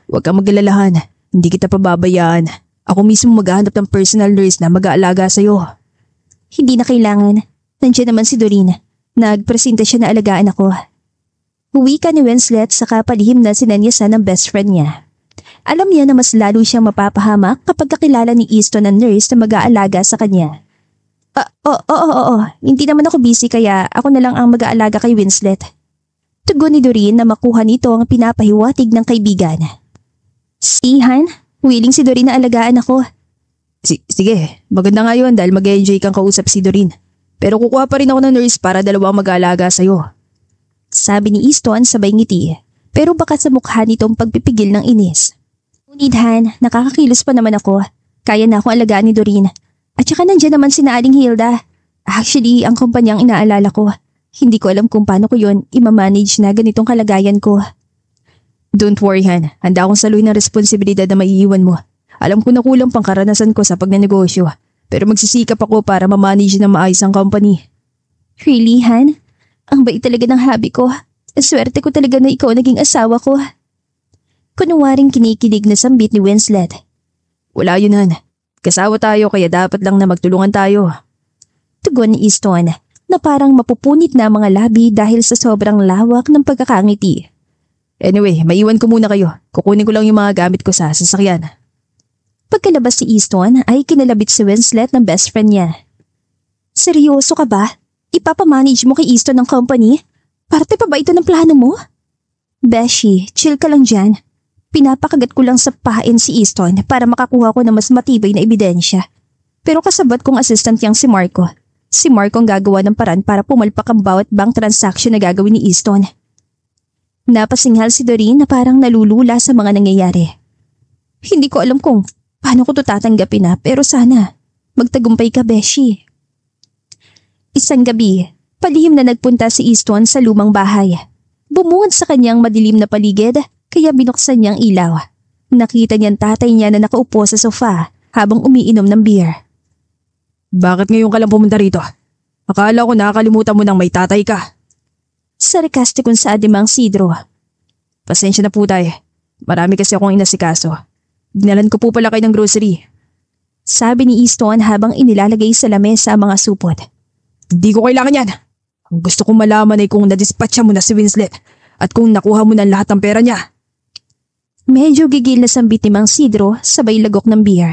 Huwag kang maglalahan. Hindi kita pababayaan. Ako mismo maghahanap ng personal nurse na mag-aalaga sa'yo. Hindi na kailangan. Nandiyan naman si Doreen. Nagpresenta siya na alagaan ako. Uwi ka ni Winslet saka palihim na sinanyasan ng best friend niya. Alam niya na mas lalo siyang mapapahamak kapag kakilala ni Easton ang nurse na mag-aalaga sa kanya. Oo. Hindi naman ako busy kaya ako na lang ang mag-aalaga kay Winslet. Tugon ni Doreen na makuha nito ang pinapahiwatig ng kaibigan. Han, willing si Doreen na alagaan ako. Sige, maganda nga yun dahil mag-enjoy kang kausap si Doreen. Pero kukuha pa rin ako ng nurse para dalawang mag-aalaga sa'yo. Sabi ni Easton sabay ngiti, pero baka sa mukha nitong pagpipigil ng inis. Ngunit Han, nakakakilos pa naman ako. Kaya na akong alagaan ni Doreen. At saka nandiyan naman si Aling Hilda. Actually, ang kumpanyang inaalala ko. Hindi ko alam kung paano ko yun imamanage na ganitong kalagayan ko. Don't worry Han, handa akong saluhin ng responsibilidad na maiiwan mo. Alam ko na kulang pang karanasan ko sa pagnenegosyo. Pero magsisikap ako para mamanage na maayos ang company. Really, Han? Ang bait talaga ng hobby ko. Swerte ko talaga na ikaw naging asawa ko. Kunwaring kinikilig na sambit ni Winslet. Wala yun Han. Kasawa tayo kaya dapat lang na magtulungan tayo. Tugon ni Easton na parang mapupunit na mga labi dahil sa sobrang lawak ng pagkakangiti. Anyway, maiwan ko muna kayo. Kukunin ko lang yung mga gamit ko sa sasakyan. Pagkalabas si Easton ay kinalabit si Winslet ng best friend niya. Seryoso ka ba? Ipapamanage mo kay Easton ng company? Parte pa ba ito ng plano mo? Beshi, chill ka lang dyan. Pinapakagat ko lang sa pahain si Easton para makakuha ko ng mas matibay na ebidensya. Pero kasabat kong assistant yang si Marco. Si Marco ang gagawa ng paraan para pumalpak ang bawat bank transaction na gagawin ni Easton. Napasinghal si Doreen na parang nalulula sa mga nangyayari. Hindi ko alam kung paano ko ito tatanggapin na pero sana magtagumpay ka, Beshi. Isang gabi, palihim na nagpunta si Easton sa lumang bahay. Bumuod sa kanyang madilim na paligid kaya binuksan niyang ilaw. Nakita niyang tatay niya na nakaupo sa sofa habang umiinom ng beer. Bakit ngayon ka lang pumunta rito? Akala ko nakakalimutan mo nang may tatay ka. Sarkastikong sabi Mang Sidro. Pasensya na po tayo. Marami kasi akong inasikaso. Dinalan ko po pala kayo ng grocery. Sabi ni Easton habang inilalagay sa lamesa ang mga supot. Hindi ko kailangan yan. Ang gusto kong malaman ay kung nadispatcha mo na si Winslet at kung nakuha mo na lahat ng pera niya. Medyo gigil na sambit ni Mang Sidro sabay lagok ng beer.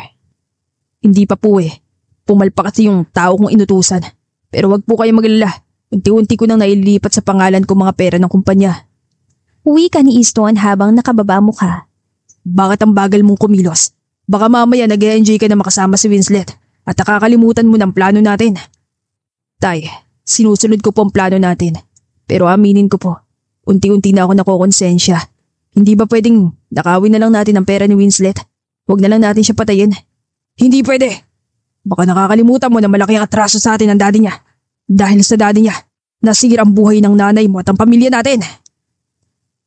Hindi pa po eh. Pumalpak kasi yung tao kong inutusan. Pero wag po kayo magalala. Unti-unti ko nang naililipat sa pangalan ko mga pera ng kumpanya. Uwi ka ni Easton habang nakababa mukha. Bakit ang bagal mong kumilos? Baka mamaya nag-e-enjoy ka na makasama si Winslet at nakakalimutan mo ng plano natin. Tay, sinusunod ko po ang plano natin. Pero aminin ko po, unti-unti na ako nakokonsensya. Hindi ba pwedeng nakawin na lang natin ang pera ni Winslet? Huwag na lang natin siya patayin. Hindi pwede! Baka nakakalimutan mo na malaki ang atraso sa atin ng daddy niya. Dahil sa daddy niya, nasira ang buhay ng nanay mo at ang pamilya natin.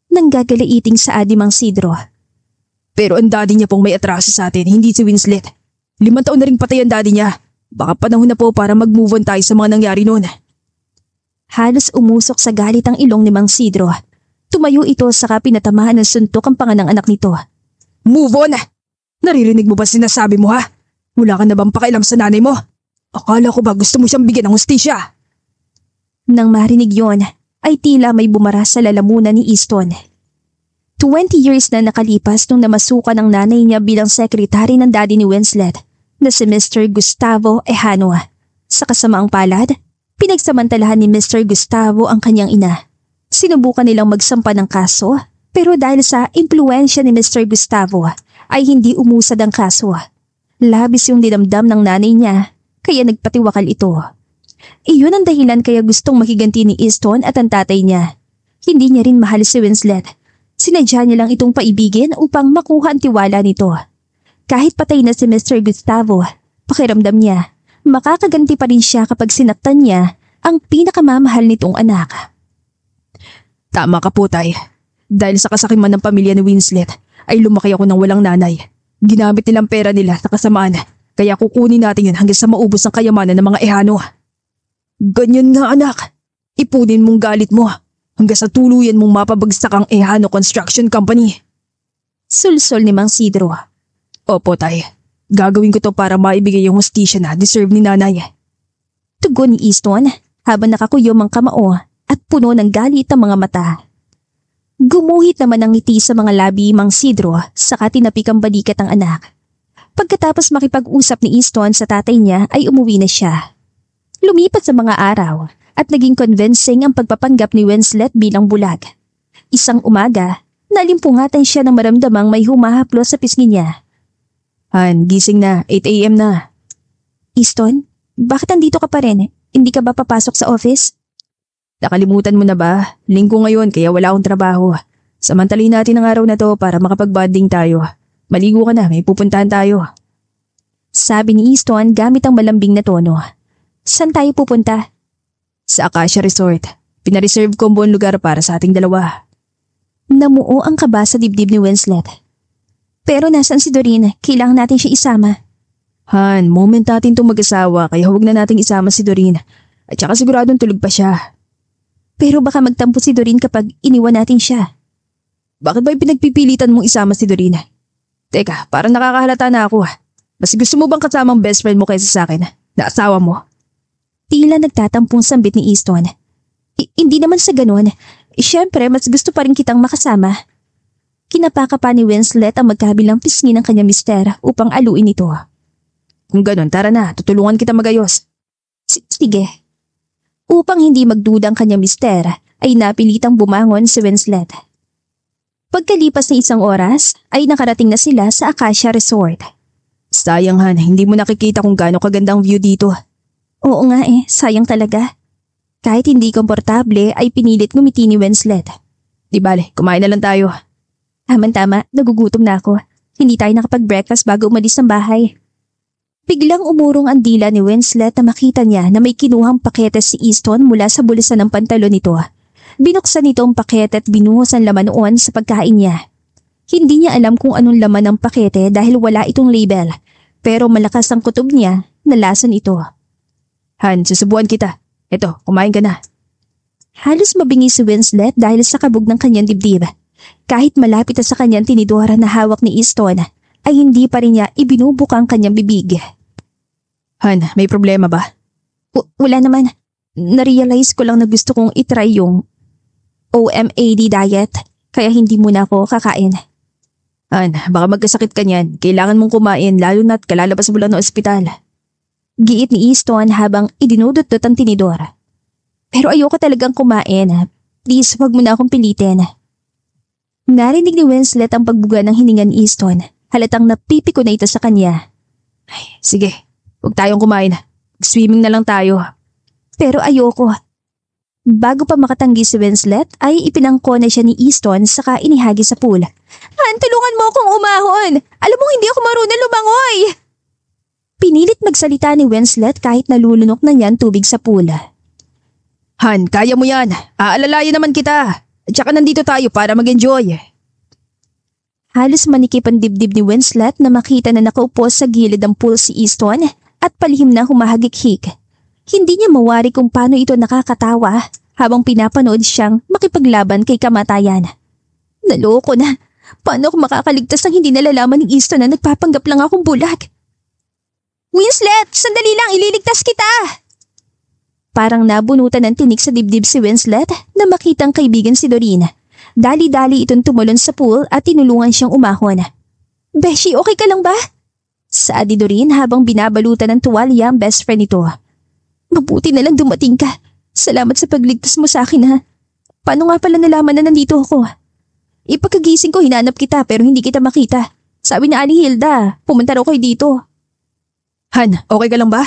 Nanggagalaiting sa adi Mang Sidro. Pero ang daddy niya pong may atraso sa atin, hindi si Winslet. 5 taon na rin patay ang daddy niya. Baka panahon na po para mag-move on tayo sa mga nangyari noon. Halos umusok sa galit ang ilong ni Mang Sidro. Tumayo ito saka pinatamaan ng suntok ang panganang anak nito. Move on! Naririnig mo ba sinasabi mo ha? Wala ka na bang pakialam sa nanay mo? Akala ko ba gusto mo siyang bigyan ng hustisya? Nang marinig yon, ay tila may bumara sa lalamunan ni Easton. 20 years na nakalipas nung namasukan ng nanay niya bilang sekretary ng daddy ni Winslet na si Mr. Gustavo Ehano. Sa kasamaang palad, pinagsamantalahan ni Mr. Gustavo ang kanyang ina. Sinubukan nilang magsampa ng kaso pero dahil sa impluensya ni Mr. Gustavo ay hindi umusad ang kaso. Labis yung dinamdam ng nanay niya kaya nagpatiwakal ito. Iyon ang dahilan kaya gustong makiganti ni Easton at ang tatay niya. Hindi niya rin mahal si Winslet. Sinadya niya lang itong paibigin upang makuha ang tiwala nito. Kahit patay na si Mr. Gustavo, pakiramdam niya, makakaganti pa rin siya kapag sinaktan niya ang pinakamamahal nitong anak. Tama ka po, tay. Dahil sa kasakiman ng pamilya ni Winslet, ay lumaki ako ng walang nanay. Ginamit nilang pera nila sa kasamaan, kaya kukunin natin yun hanggang sa maubos ang kayamanan ng mga Ehano. Ganyan nga anak, ipunin mong galit mo hanggang sa tuluyan mong mapabagsak ang Ehano Construction Company. Sulsol ni Mang Sidro. Opo tay, Gagawin ko to para maibigay yung hustisya na deserve ni nanay. Tugon ni Easton habang nakakuyom ang kamao at puno ng galit ang mga mata. Gumuhit naman ang ngiti sa mga labi Mang Sidro saka tinapik ang balikat ang anak. Pagkatapos makipag-usap ni Easton sa tatay niya ay umuwi na siya. Lumipat sa mga araw at naging convincing ang pagpapanggap ni Winslet bilang bulag. Isang umaga, nalimpungatan siya ng maramdamang may humahaplo sa pisngi niya. Han, gising na. 8 a.m. na. Easton, bakit andito ka pa rin? Hindi ka ba papasok sa office? Nakalimutan mo na ba? Linggo ngayon kaya wala akong trabaho. Samantalahin natin ang araw na to para makapag-bonding tayo. Maligo ka na, may pupuntahan tayo. Sabi ni Easton gamit ang malambing na tono. Saan tayo pupunta? Sa Acacia Resort. Pinareserve ko ang buong lugar para sa ating dalawa. Namuo ang kaba sa dibdib ni Winslet. Pero nasan si Doreen? Kailangan natin siya isama. Han, moment natin itong mag-asawa kaya huwag na nating isama si Doreen. At saka siguradong tulog pa siya. Pero baka magtampo si Doreen kapag iniwan natin siya. Bakit ba pinagpipilitan mong isama si Doreen? Teka, parang nakakahalata na ako. Mas gusto mo bang kasama ang best friend mo kaysa sa akin? Na asawa mo? Tila nagtatampong sambit ni Easton. Hindi naman sa ganun. Siyempre, mas gusto pa rin kitang makasama. Kinapaka pa ni Winslet ang magkabilang pisngi ng kanyang mister upang aluin ito. Kung ganun, tara na. Tutulungan kita magayos. Sige. Upang hindi magduda ang kanyang mister, ay napilitang bumangon si Winslet. Pagkalipas ng 1 oras, ay nakarating na sila sa Acacia Resort. Sayang Han, hindi mo nakikita kung gaano kagandang view dito. Oo nga sayang talaga. Kahit hindi komportable ay pinilit ngumiti ni Winslet. Di bale, kumain na lang tayo. Tama, nagugutom na ako. Hindi tayo nakapag-breakfast bago umalis ng bahay. Biglang umurong ang dila ni Winslet na makita niya na may kinuhang pakete si Easton mula sa bulsa ng pantalon nito. Binuksan nito ang pakete at binuhos ang laman noon sa pagkain niya. Hindi niya alam kung anong laman ng pakete dahil wala itong label, pero malakas ang kutob niya na lasa nito. Han, susubuan kita. Eto, kumain ka na. Halos mabingi si Winslet dahil sa kabog ng kanyang dibdib. Kahit malapit na sa kanyang tinidora na hawak ni Easton, ay hindi pa rin niya ibinubuka ang kanyang bibig. Han, may problema ba? Wala naman. Narealize ko lang na gusto kong itry yung OMAD diet, kaya hindi muna ako kakain. Han, baka magkasakit ka niyan. Kailangan mong kumain lalo na't kalalabas mo lang ng ospital. Giit ni Easton habang idinudot-dot ang tinidor. Pero ayoko talagang kumain. Please, wag mo na akong pilitin. Narinig ni Winslet ang pagbuga ng hininga ni Easton. Halatang napipiko na ito sa kanya. Ay, sige, huwag tayong kumain. Swimming na lang tayo. Pero ayoko. Bago pa makatanggi si Winslet ay ipinangko na siya ni Easton saka inihagi sa pool. Han, tulungan mo akong umahon! Alam mo hindi ako marunong lumangoy! Pinilit magsalita ni Winslet kahit nalulunok na niyan tubig sa pool. Han, kaya mo yan. Aalalayan naman kita. At saka nandito tayo para mag-enjoy. Halos manikip ang dibdib ni Winslet na makita na nakaupo sa gilid ng pool si Easton at palihim na humahagik-hik. Hindi niya mawari kung paano ito nakakatawa habang pinapanood siyang makipaglaban kay kamatayan. Naloko na. Paano ako makakaligtas ng hindi nalalaman ni Easton na nagpapanggap lang akong bulag? Winslet! Sandali lang! Ililigtas kita! Parang nabunutan ng tinik sa dibdib si Winslet na makitang kaibigan si Doreen. Dali-dali itong tumulon sa pool at tinulungan siyang umahon. Beshi, okay ka lang ba? Saadi Doreen habang binabalutan ng tuwalya ang best friend nito. Mabuti na lang dumating ka. Salamat sa pagligtas mo sa akin ha. Paano nga pala nalaman na nandito ako? Ipagkagising ko hinanap kita pero hindi kita makita. Sabi na Aling Hilda, pumunta raw kayo dito. Han, okay ka lang ba?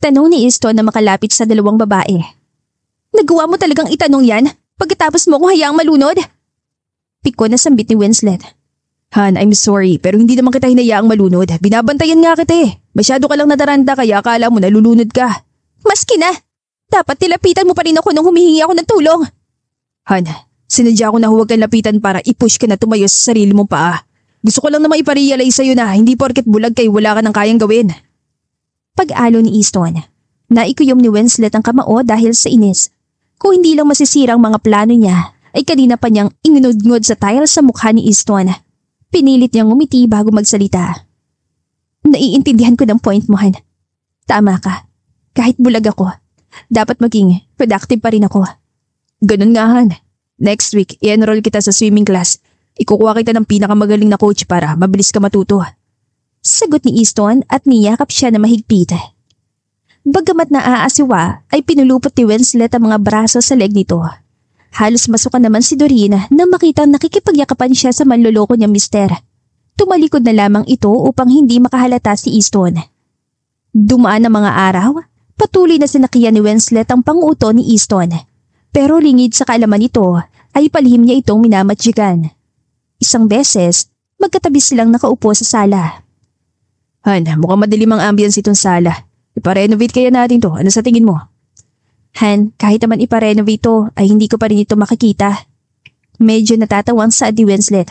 Tanong ni Easton na makalapit sa dalawang babae. Nagawa mo talagang itanong yan pagkatapos mo akong hayaang malunod? Piko na sambit ni Winslet. Han, I'm sorry pero hindi naman kita hinayaang malunod. Binabantayan nga kita. Masyado ka lang nadaranda kaya akala mo nalulunod ka. Maski na. Dapat tilapitan mo pa rin ako nung humihingi ako ng tulong. Han, sinadya ko na huwag kang lapitan para i-push ka na tumayo sa sarili mong paa. Gusto ko lang naman iparealize sa'yo na hindi porket bulag kay wala ka nang kayang gawin. Pag-alo ni Easton, naikuyom ni Winslet ang kamao dahil sa inis. Kung hindi lang masisirang mga plano niya, ay kanina pa niyang ingunod-ngod sa tile sa mukha ni Easton. Pinilit niyang ngumiti bago magsalita. Naiintindihan ko ng point mo, Han. Tama ka. Kahit bulag ako, dapat maging productive pa rin ako. Ganun nga, Han. Next week, i-enroll kita sa swimming class. Ikukuha kita ng pinakamagaling na coach para mabilis ka matuto. Sagot ni Easton at niyakap siya na mahigpit. Bagamat naaasiwa ay pinulupot ni Winslet ang mga braso sa leg nito. Halos masukan naman si Doreen na makitang nakikipagyakapan siya sa manloloko niyang mister. Tumalikod na lamang ito upang hindi makahalata si Easton. Dumaan ang mga araw, patuloy na sinakiyan ni Winslet ang panguto ni Easton. Pero lingid sa kaalaman nito ay palihim niya itong minamatsyigan. Isang beses, magkatabi silang nakaupo sa sala. Han, mukhang madilim ang ambience itong sala. Iparenovate kaya natin to. Ano sa tingin mo? Han, kahit naman iparenovate to ay hindi ko pa rin ito makikita. Medyo natatawang sa ni Winslet.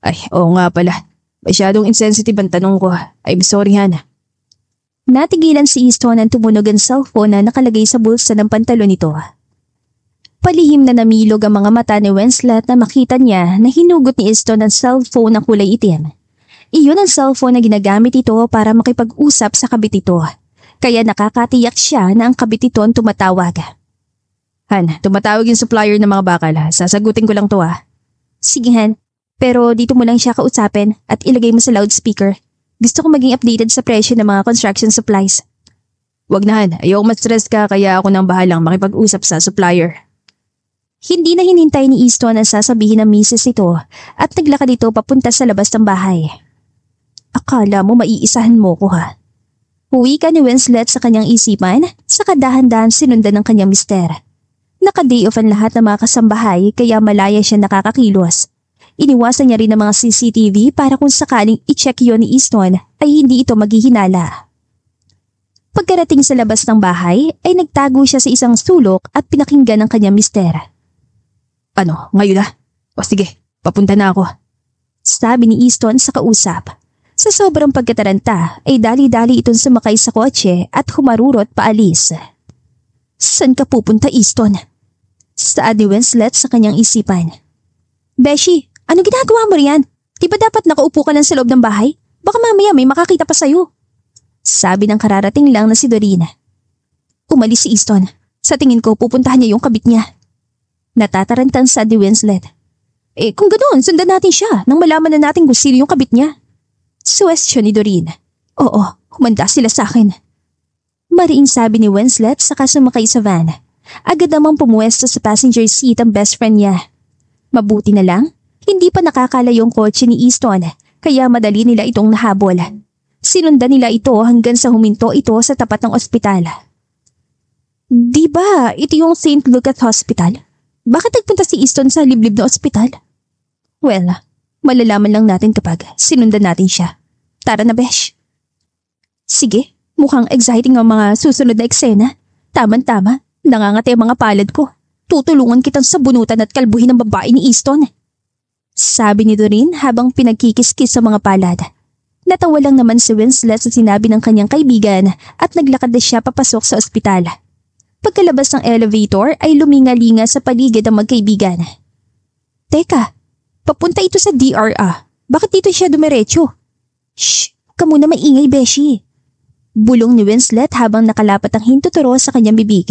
Ay, oo nga pala. Masyadong insensitive ang tanong ko. I'm sorry, Han. Natigilan si Easton ang tumunog ang cellphone na nakalagay sa bulsa ng pantalon nito. Palihim na namilog ang mga mata ni Winslet na makita niya na hinugot ni Easton ang cellphone na kulay itim. Iyon ang cellphone na ginagamit ito para makipag-usap sa kabit ito. Kaya nakakatiyak siya na ang kabit ito ang tumatawag. Han, tumatawag yung supplier ng mga bakal. Sasagutin ko lang to. Sige, Han. Pero dito mo lang siya kausapin at ilagay mo sa loudspeaker. Gusto ko maging updated sa presyo ng mga construction supplies. Wag na, Han. Ayoko ma-stress ka kaya ako nang bahalang makipag-usap sa supplier. Hindi na hinintay ni Easton ang sasabihin ng misis ito at naglakad ito papunta sa labas ng bahay. Akala mo maiisahan mo ko, ha? Uwi ka ni Winslet sa kanyang isipan, sa dahan-dahan sinundan ng kanyang mister. Naka-day off ang lahat ng mga kasambahay kaya malaya siya nakakakilos. Iniwasan niya rin ang mga CCTV para kung sakaling i-check yon ni Easton ay hindi ito maghihinala. Pagkarating sa labas ng bahay ay nagtago siya sa isang sulok at pinakinggan ng kanyang mister. Ano, ngayon na? O sige, papunta na ako. Sabi ni Easton sa kausap. Sa sobrang pagkataranta ay dali-dali itong sumakay sa kotse at humarurot paalis. Saan ka pupunta, Easton? Saad ni Winslet sa kanyang isipan. Beshi, ano ginagawa mo riyan? Di ba dapat nakaupo ka lang sa loob ng bahay? Baka mamaya may makakita pa sa'yo. Sabi ng kararating lang na si Doreen. Umalis si Easton. Sa tingin ko pupuntahan niya yung kabit niya. Natatarantang sa ni Winslet. Kung ganoon, sundan natin siya nang malaman na natin kung sino yung kabit niya. Suwestyon ni Doreen. Oo, humanda sila sa akin. Mariing sabi ni Winslet saka sumakay sa van. Agad namang pumuwesto sa passenger seat ang best friend niya. Mabuti na lang, hindi pa nakakalayo yung kotse ni Easton kaya madali nila itong nahabol. Sinundan nila ito hanggang sa huminto ito sa tapat ng ospital. Di ba ito yung St. Lucas Hospital? Bakit nagpunta si Easton sa liblib na ospital? Well, malalaman lang natin kapag sinundan natin siya. Tara na, Besh. Sige, mukhang exciting ang mga susunod na eksena. Tama-tama, nangangati ang mga palad ko. Tutulungan kitang sabunutan at kalbuhin ang babae ni Easton. Sabi ni Doreen habang pinagkikiskis sa mga palad. Natawa lang naman si Winslet sa sinabi ng kanyang kaibigan at naglakad na siya papasok sa ospital. Pagkalabas ng elevator ay luminga-linga sa paligid ang magkaibigan. Teka, papunta ito sa DRA. Bakit dito siya dumiretso? Shh, ka muna maingay, Beshi. Bulong ni Winslet habang nakalapat ang hintuturo sa kanyang bibig.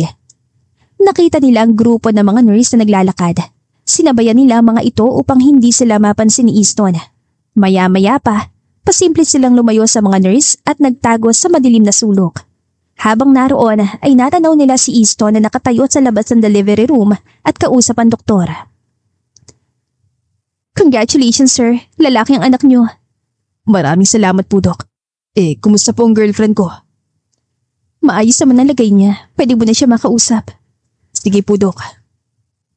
Nakita nila ang grupo ng mga nurse na naglalakad. Sinabayan nila ang mga ito upang hindi sila mapansin ni Easton. Maya-maya pa, pasimple silang lumayo sa mga nurse at nagtago sa madilim na sulok. Habang naroon ay natanaw nila si Easton na nakatayo sa labas ng delivery room at kausap ang doktor. Congratulations, sir. Lalaki ang anak niyo. Maraming salamat po, Doc. Kumusta po ang girlfriend ko? Maayos naman ang lagay niya. Pwede mo na siya makausap. Sige po, Doc.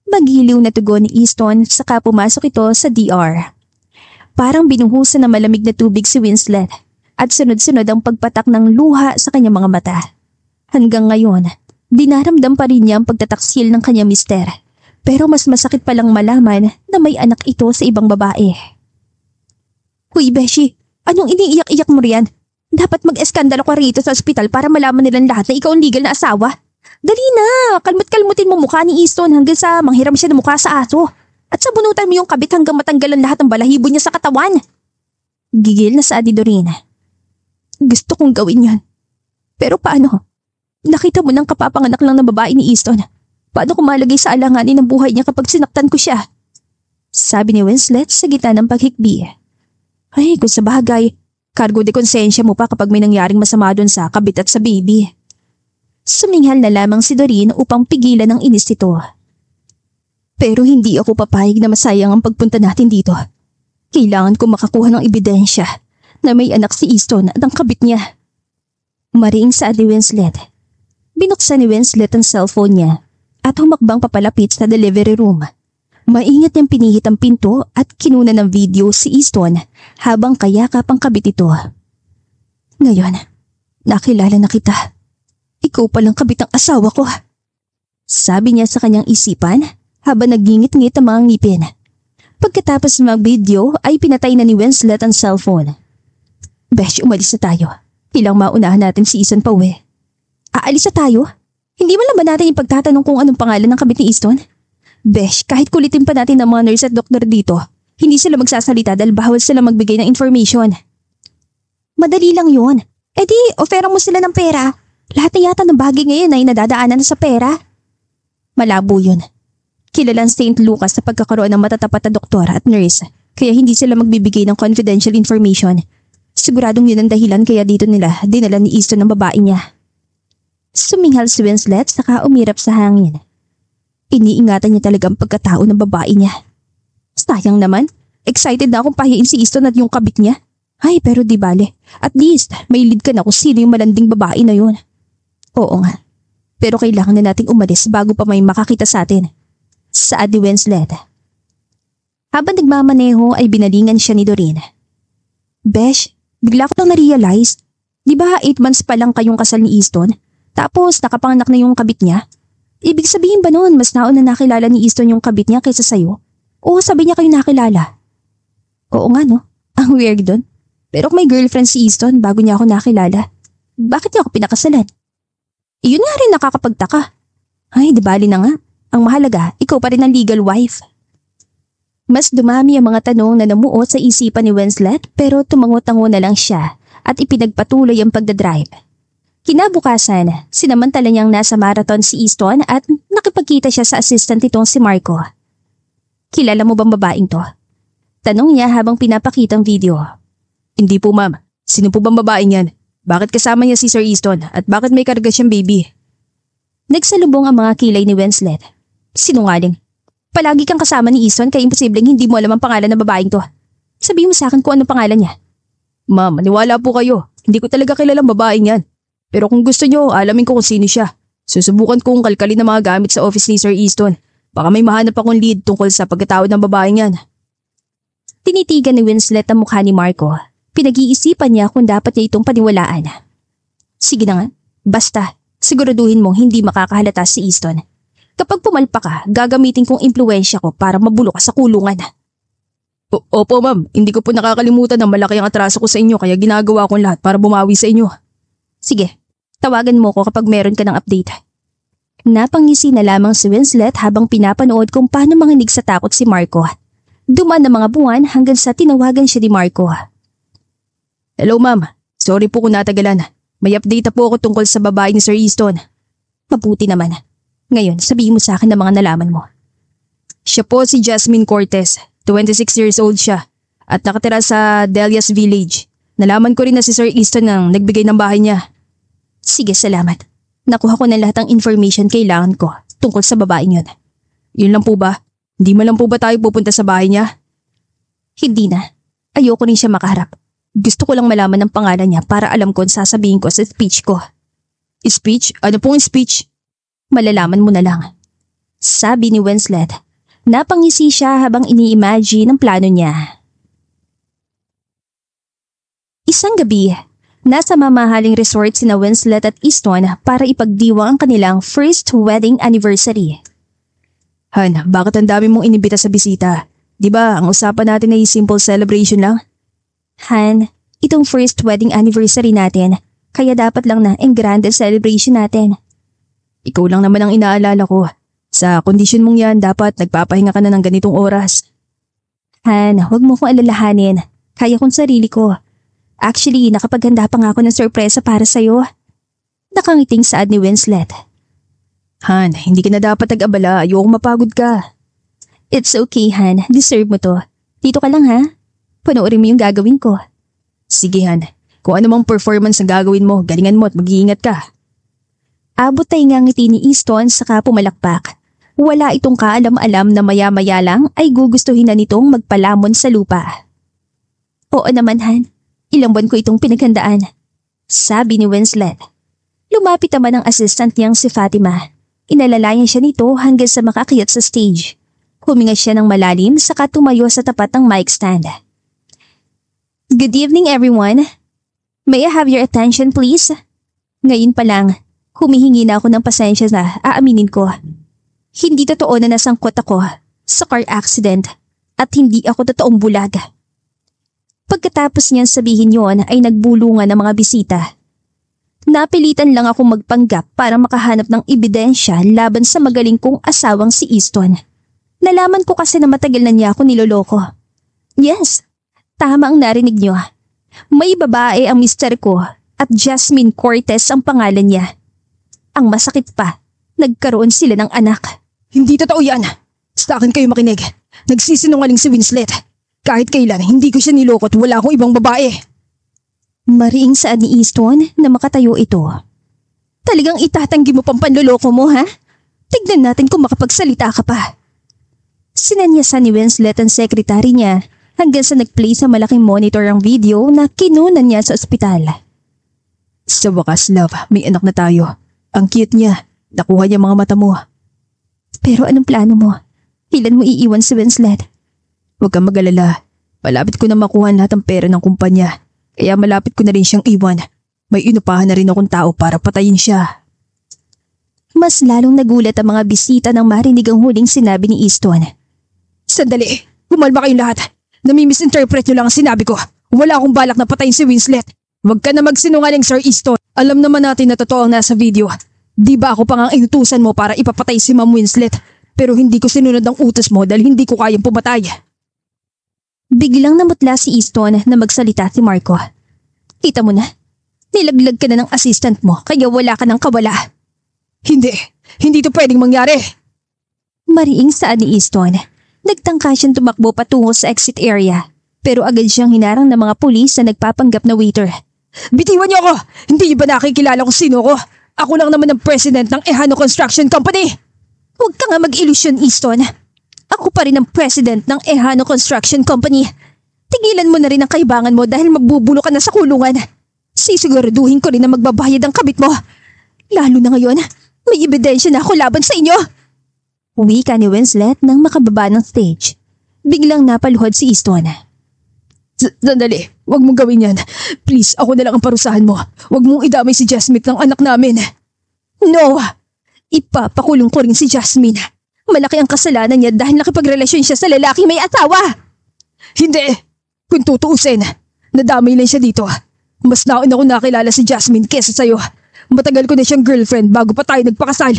Maghiliw na tugon ni Easton saka pumasok ito sa DR. Parang binuhusan ng malamig na tubig si Winslet at sunod-sunod ang pagpatak ng luha sa kanyang mga mata. Hanggang ngayon, dinaramdam pa rin niya ang pagtataksil ng kanyang mister. Pero mas masakit palang malaman na may anak ito sa ibang babae. Huy, Beshi, anong iniiyak-iyak mo riyan? Dapat mag-eskandalo ka rito sa ospital para malaman nilang lahat na ikaw ang legal na asawa. Dali na, kalmut-kalmutin mo mukha ni Easton hanggang sa manghiram siya ng mukha sa aso. At sabunutan mo yung kabit hanggang matanggalan lahat ng balahibo niya sa katawan. Gigil na sa Adi Doreen. Gusto kong gawin yan. Pero paano? Nakita mo ng kapapanganak lang na babae ni Easton. Paano ko malagay sa alanganin ng buhay niya kapag sinaktan ko siya? Sabi ni Winslet sa gitna ng paghikbi. Ay, kung sa bagay, cargo de konsensya mo pa kapag may nangyaring masama doon sa kabit at sa baby. Suminghal na lamang si Doreen upang pigilan ang inis nito. Pero hindi ako papayag na masayang ang pagpunta natin dito. Kailangan ko makakuha ng ebidensya na may anak si Easton at ang kabit niya. Mariing saad ni Winslet. Binuksan ni Winslet ang cellphone niya at humakbang papalapit sa delivery room. Maingat niyang pinihit ang pinto at kinuna ng video si Easton habang kayakap ang kabit ito. Ngayon, nakilala na kita. Ikaw palang kabit ang asawa ko. Sabi niya sa kanyang isipan habang nagingit-ngit ang mga ngipin. Pagkatapos mag-video ay pinatay na ni Winslet ang cellphone. Besh, umalis na tayo. Ilang maunahan natin si Easton pa uwi. Aalis na tayo? Hindi man lang ba natin ipagtatanong kung anong pangalan ng kabit ni Easton? Besh, kahit kulitin pa natin ng mga nurse at doktor dito, hindi sila magsasalita dahil bawal sila magbigay ng information. Madali lang yun. E di, offeran mo sila ng pera. Lahat na yata ng bagay ngayon ay nadadaanan na sa pera. Malabo yun. Kilalang St. Lucas sa pagkakaroon ng matatapat na doktor at nurse, kaya hindi sila magbibigay ng confidential information. Siguradong yun ang dahilan kaya dito nila dinala ni Easton ng babae niya. Suminghal si Winslet saka umirap sa hangin. Iniingatan niya talaga ang pagkatao ng babae niya. Sayang naman, excited na akong pahiin si Easton at yung kabit niya. Ay, pero di bale, at least may lead ka na kung sino yung malanding babae na yun. Oo nga, pero kailangan na nating umalis bago pa may makakita sa atin. Saad ni Winslet. Habang nagmamaneho ay binalingan siya ni Doreen. Besh, bigla ko lang na-realize, di ba 8 months pa lang kayong kasal ni Easton, tapos nakapanganak na yung kabit niya? Ibig sabihin ba noon mas nauna nakilala ni Easton yung kabit niya kaysa sayo? O sabi niya kayo nakilala? Oo nga no, ang weird doon. Pero kung may girlfriend si Easton bago niya ako nakilala, bakit niya ako pinakasalan? Iyon nga rin nakakapagtaka. Ay, di bali na nga. Ang mahalaga, ikaw pa rin ang legal wife. Mas dumami ang mga tanong na namuot sa isipan ni Winslet pero tumango-tango na lang siya at ipinagpatuloy ang pagdadrive. Kinabukasan, sinamantala niyang nasa marathon si Easton at nakipagkita siya sa assistant nitong si Marco. Kilala mo bang babaeng to? Tanong niya habang pinapakitang video. Hindi po ma'am, sino po bang babaeng yan? Bakit kasama niya si Sir Easton at bakit may karga siyang baby? Nagsalubong ang mga kilay ni Winslet. Sinungaling. Palagi kang kasama ni Easton kaya imposibleng hindi mo alam ang pangalan ng babaeng to. Sabihin mo sa akin kung anong pangalan niya. Ma'am, maniwala po kayo. Hindi ko talaga kilalang babaeng yan. Pero kung gusto niyo, alamin ko kung sino siya. Susubukan kong kalkalin ng mga gamit sa office ni Sir Easton. Baka may mahanap akong lead tungkol sa pagkatao ng babaeng yan. Tinitigan ni Winslet ang mukha ni Marco. Pinag-iisipan niya kung dapat niya itong paniwalaan. Sige na nga, basta siguraduhin mong hindi makakahalata si Easton. Kapag pumalpa ka, gagamitin kong impluwensya ko para mabulo ka sa kulungan. Opo ma'am, hindi ko po nakakalimutan na malaki ang atraso ko sa inyo kaya ginagawa kong lahat para bumawi sa inyo. Sige, tawagan mo ko kapag meron ka ng update. Napangisi na lamang si Winslet habang pinapanood kung paano manginig sa takot si Marco. Dumaan na mga buwan hanggang sa tinawagan siya ni Marco. Hello ma'am, sorry po kung natagalan. May update na po ako tungkol sa babae ni Sir Easton. Mabuti naman. Ngayon, sabihin mo sa akin ang mga nalaman mo. Siya po si Jasmine Cortez, 26 years old siya, at nakatira sa Delias Village. Nalaman ko rin na si Sir Easton ang nagbigay ng bahay niya. Sige, salamat. Nakuha ko na lahat ng information kailangan ko tungkol sa babaeng yun. Yun lang po ba? Hindi man lang po ba tayo pupunta sa bahay niya? Hindi na. Ayoko rin siya makaharap. Gusto ko lang malaman ang pangalan niya para alam ko ang sasabihin ko sa speech ko. Speech? Ano pong speech? Malalaman mo na lang. Sabi ni Winslet. Napangisi siya habang ini-imagine ang plano niya. Isang gabi, nasa mamahaling resort sina Winslet at Easton para ipagdiwang ang kanilang first wedding anniversary. Han, bakit ang dami mong inibita sa bisita? Diba, ang usapan natin ay simple celebration lang? Han, itong first wedding anniversary natin, kaya dapat lang na ang grande celebration natin. Ikaw lang naman ang inaalala ko. Sa kondisyon mong yan, dapat nagpapahinga ka na ng ganitong oras. Han, huwag mo kong alalahanin. Kaya kong sarili ko. Actually, nakapaghanda pa nga ako ng sorpresa para sa'yo. Nakangiting saad ni Winslet. Han, hindi ka na dapat nag-abala. Ayoko mapagod ka. It's okay, Han. Deserve mo to. Dito ka lang, ha? Panoorin mo yung gagawin ko. Sige, Han. Kung ano mang performance ang gagawin mo, galingan mo at mag-iingat ka. Abot tay nga ngiti ni Easton saka pumalakpak. Wala itong kaalam-alam na maya-maya lang ay gugustuhin na nitong magpalamon sa lupa. Oo naman, Han. Ilang buwan ko itong pinaghandaan. Sabi ni Winslet. Lumapit naman ang assistant niyang si Fatima. Inalalayan siya nito hanggang sa makakiyat sa stage. Huminga siya ng malalim saka tumayo sa tapat ng mic stand. Good evening, everyone. May I have your attention, please? Ngayon pa lang, humihingi na ako ng pasensya na aaminin ko. Hindi totoo na nasangkot ako sa car accident at hindi ako totoong bulag. Pagkatapos niyang sabihin yon ay nagbulungan ng mga bisita. Napilitan lang akong magpanggap para makahanap ng ebidensya laban sa magaling kong asawang si Easton. Nalaman ko kasi na matagal na niya ako niloloko. Yes, tama ang narinig niyo. May babae ang mister ko at Jasmine Cortez ang pangalan niya. Ang masakit pa, nagkaroon sila ng anak. Hindi totoo yan. Sa akin kayo makinig. Nagsisinungaling si Winslet. Kahit kailan, hindi ko siya niloko at wala akong ibang babae. Mariing saad ni Easton na makatayo ito. Talagang itatanggi mo pang panloloko mo, ha? Tignan natin kung makapagsalita ka pa. Sinanyasan ni Winslet ang sekretary niya hanggang sa nag-play sa malaking monitor ang video na kinunan niya sa ospital. Sa wakas, love, may anak na tayo. Ang cute niya. Nakuha niya mga mata mo. Pero anong plano mo? Ilan mo iiwan si Winslet? Huwag kang mag-alala. Malapit ko na makuha lahat ng pera ng kumpanya. Kaya malapit ko na rin siyang iwan. May inupahan na rin akong tao para patayin siya. Mas lalong nagulat ang mga bisita nang marinig ang huling sinabi ni Easton. Sandali! Kumalma kayong lahat. Nami-misinterpret niyo lang ang sinabi ko. Wala akong balak na patayin si Winslet. Huwag ka na magsinungaling, Sir Easton. Alam naman natin na totoo ang nasa video. Di ba ako pang ang inutusan mo para ipapatay si Ma'am Winslet? Pero hindi ko sinunod ang utos mo dahil hindi ko kayang pumatay. Biglang namutla si Easton na magsalita si Marco. Kita mo na, nilaglag ka na ng assistant mo kaya wala ka ng kawala. Hindi to pwedeng mangyari. Mariing saad ni Easton. Nagtangka siyang tumakbo patungo sa exit area pero agad siyang hinarang ng mga pulis na nagpapanggap na waiter. Bitiwan niyo ako! Hindi niyo ba nakikilala kung sino ko? Ako lang naman ang president ng Ehano Construction Company! Huwag ka nga mag-ilusyon, Easton. Ako pa rin ang president ng Ehano Construction Company. Tigilan mo na rin ang kaibangan mo dahil magbubulo ka na sa kulungan. Sisiguraduhin ko rin na magbabayad ang kabit mo. Lalo na ngayon, may ebidensya na ako laban sa inyo. Wika ni Winslet nang makababa ng stage. Biglang napaluhod si Easton. Sandali, huwag mong gawin yan. Please, ako na lang ang parusahan mo. Huwag mong idamay si Jasmine ng anak namin. No! Ipapakulong ko rin si Jasmine. Malaki ang kasalanan niya dahil nakipagrelasyon siya sa lalaki may asawa. Hindi! Kung tutuusin, nadamay lang siya dito. Mas nauna ko nakilala si Jasmine kesa sa'yo. Matagal ko na siyang girlfriend bago pa tayo nagpakasal.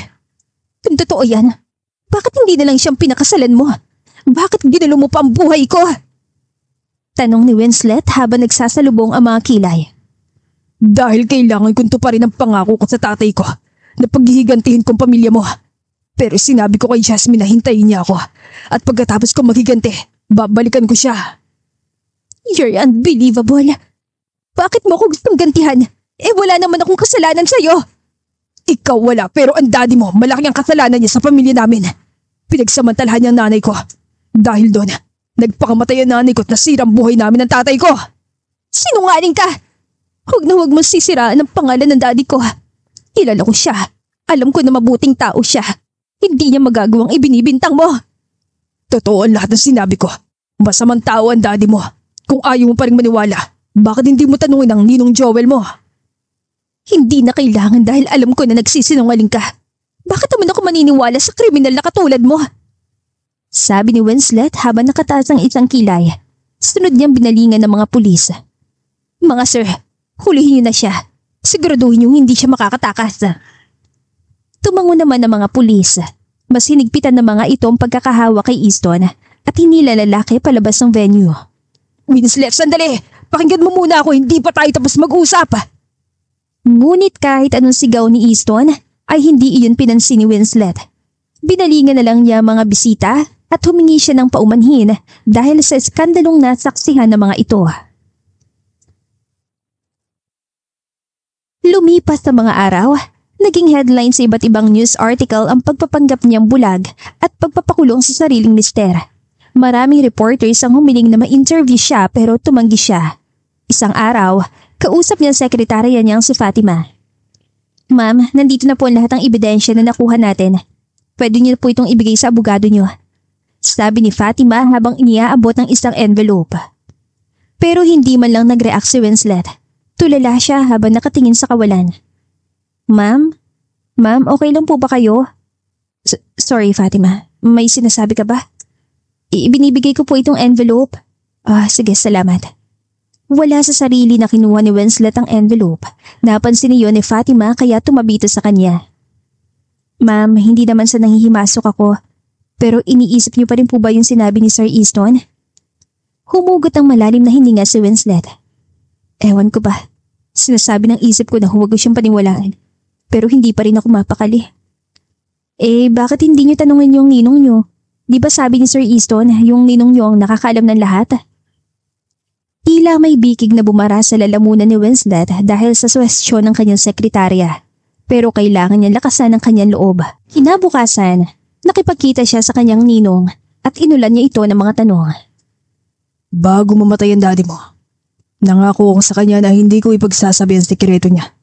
Kung totoo yan, bakit hindi na lang siyang pinakasalan mo? Bakit ginulo mo pa ang buhay ko? Tanong ni Winslet habang nagsasalubong ang mga kilay. Dahil kailangan kong tuparin ang pangako ko sa tatay ko na paghihigantihin kong pamilya mo. Pero sinabi ko kay Jasmine na hintayin niya ako at pagkatapos ko maghiganti, babalikan ko siya. You're unbelievable. Bakit mo ako gustong gantihan? Wala naman akong kasalanan sa'yo. Ikaw wala pero ang daddy mo malaki ang kasalanan niya sa pamilya namin. Pinagsamantalahan niya ang nanay ko. Dahil doon, nagpakamatay ang nanay ko at nasirang buhay namin ng tatay ko. Sinungaling ka! Huwag na huwag mong sisiraan ang pangalan ng daddy ko. Kilala ko siya. Alam ko na mabuting tao siya. Hindi niya magagawang ibinibintang mo. Totoo ang lahat ng sinabi ko. Masamang tao ang daddy mo. Kung ayaw mo pa rin maniwala, bakit hindi mo tanungin ang ninong Joel mo? Hindi na kailangan dahil alam ko na nagsisinungaling ka. Bakit naman ako maniniwala sa kriminal na katulad mo? Sabi ni Winslet habang nakataas ang isang kilay. Sunod niyang binalingan ng mga pulis. Mga sir, hulihin niyo na siya. Siguraduhin niyo hindi siya makakatakas. Tumango naman ang mga pulis. Mas hinigpitan ng mga ito ang pagkakahawa kay Easton at hinila lalaki palabas ng venue. Winslet, sandali! Pakinggan mo muna ako, hindi pa tayo tapos mag-usap. Ngunit kahit anong sigaw ni Easton ay hindi iyon pinansin ni Winslet. Binalingan na lang niya mga bisita at humingi siya ng paumanhin dahil sa skandalong nasaksihan ng mga ito. Lumipas sa mga araw, naging headline sa iba't ibang news article ang pagpapanggap niyang bulag at pagpapakulong sa sariling mister. Maraming reporters ang humiling na ma-interview siya pero tumanggi siya. Isang araw, kausap niya ang sekretarya niyang si Fatima. Ma'am, nandito na po ang lahat ng ebidensya na nakuha natin. Pwede niyo po itong ibigay sa abogado niyo. Sabi ni Fatima habang iniaabot ng isang envelope. Pero hindi man lang nag-react si Winslet. Tulala siya habang nakatingin sa kawalan. Ma'am? Ma'am, okay lang po ba kayo? Sorry Fatima, may sinasabi ka ba? Ibinibigay ko po itong envelope. Sige, salamat. Wala sa sarili na kinuha ni Winslet ang envelope. Napansin niyo ni Fatima kaya tumabito sa kanya. Ma'am, hindi naman sa nanghihimasok ako. Pero iniisip niyo pa rin po ba yung sinabi ni Sir Easton? Humugot ang malalim na hininga si Winslet. Ewan ko ba. Sinasabi ng isip ko na huwag ko siyang paniwalaan. Pero hindi pa rin ako mapakali. Bakit hindi niyo tanungin yung ninong niyo? Di ba sabi ni Sir Easton, yung ninong niyo ang nakakaalam ng lahat? Tila may bikig na bumara sa lalamunan ni Winslet dahil sa suwestyon ng kanyang sekretarya. Pero kailangan niya lakasan ang kanyang loob. Kinabukasan, nakipagkita siya sa kanyang ninong at inulan niya ito ng mga tanong. Bago mamatay ang daddy mo, nangako ako sa kanya na hindi ko ipagsasabi ang sekreto niya.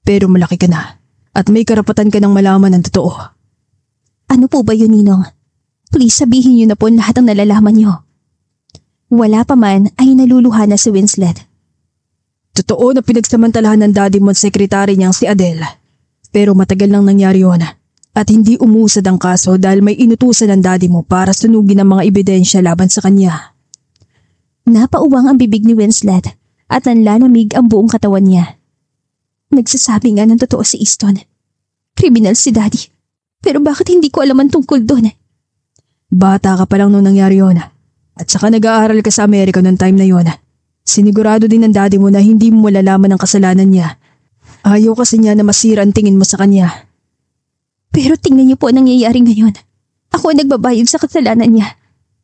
Pero malaki ka na at may karapatan ka ng malaman ang totoo. Ano po ba yun, ninong? Please sabihin niyo na po lahat ang nalalaman niyo. Wala pa man ay naluluha na si Winslet. Totoo na pinagsamantalahan ng daddy mo at sekretary niyang si Adele. Pero matagal nang nangyari yun at hindi umusad ang kaso dahil may inutusan ng daddy mo para sunugin ang mga ebidensya laban sa kanya. Napauwang ang bibig ni Winslet at nanlalamig ang buong katawan niya. Nagsasabi nga ng totoo si Easton. Kriminal si daddy. Pero bakit hindi ko alam ang tungkol doon? Bata ka pa lang nung nangyari yun. At saka nag-aaral ka sa Amerika noong time na yun. Sinigurado din ng daddy mo na hindi mo malalaman ang kasalanan niya. Ayaw kasi niya na masira ang tingin mo sa kanya. Pero tingnan niyo po ang nangyayari ngayon. Ako ang nagbabayad sa kasalanan niya.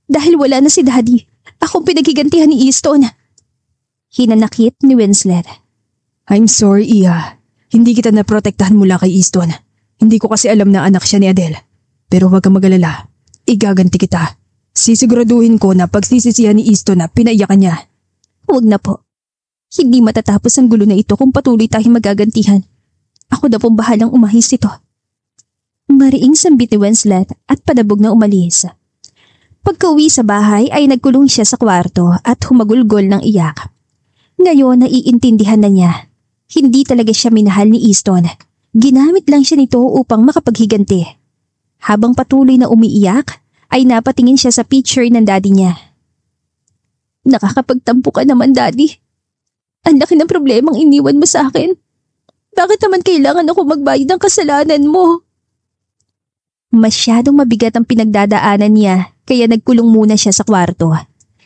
Dahil wala na si daddy, akong pinaghigantihan ni Easton. Hinanakit ni Winslet. I'm sorry, Iha. Hindi kita naprotektahan mula kay Easton. Hindi ko kasi alam na anak siya ni Adele. Pero huwag kang mag-alala. Igaganti kita. Sisiguraduhin ko na pagsisisihan ni Easton na pinaiyakan niya. Huwag na po. Hindi matatapos ang gulo na ito kung patuloy tayong magagantihan. Ako na pong bahalang umahis ito. Mariing sambit ni Winslet at padabog na umalis. Pagka-uwi sa bahay ay nagkulong siya sa kwarto at humagulgol ng iyak. Ngayon naiintindihan na niya. Hindi talaga siya minahal ni Easton. Ginamit lang siya nito upang makapaghiganti. Habang patuloy na umiiyak, ay napatingin siya sa picture ng daddy niya. Nakakapagtampo ka naman, daddy. Ang laki ng problemang iniwan mo sa akin. Bakit naman kailangan ako magbayad ng kasalanan mo? Masyadong mabigat ang pinagdadaanan niya kaya nagkulong muna siya sa kwarto.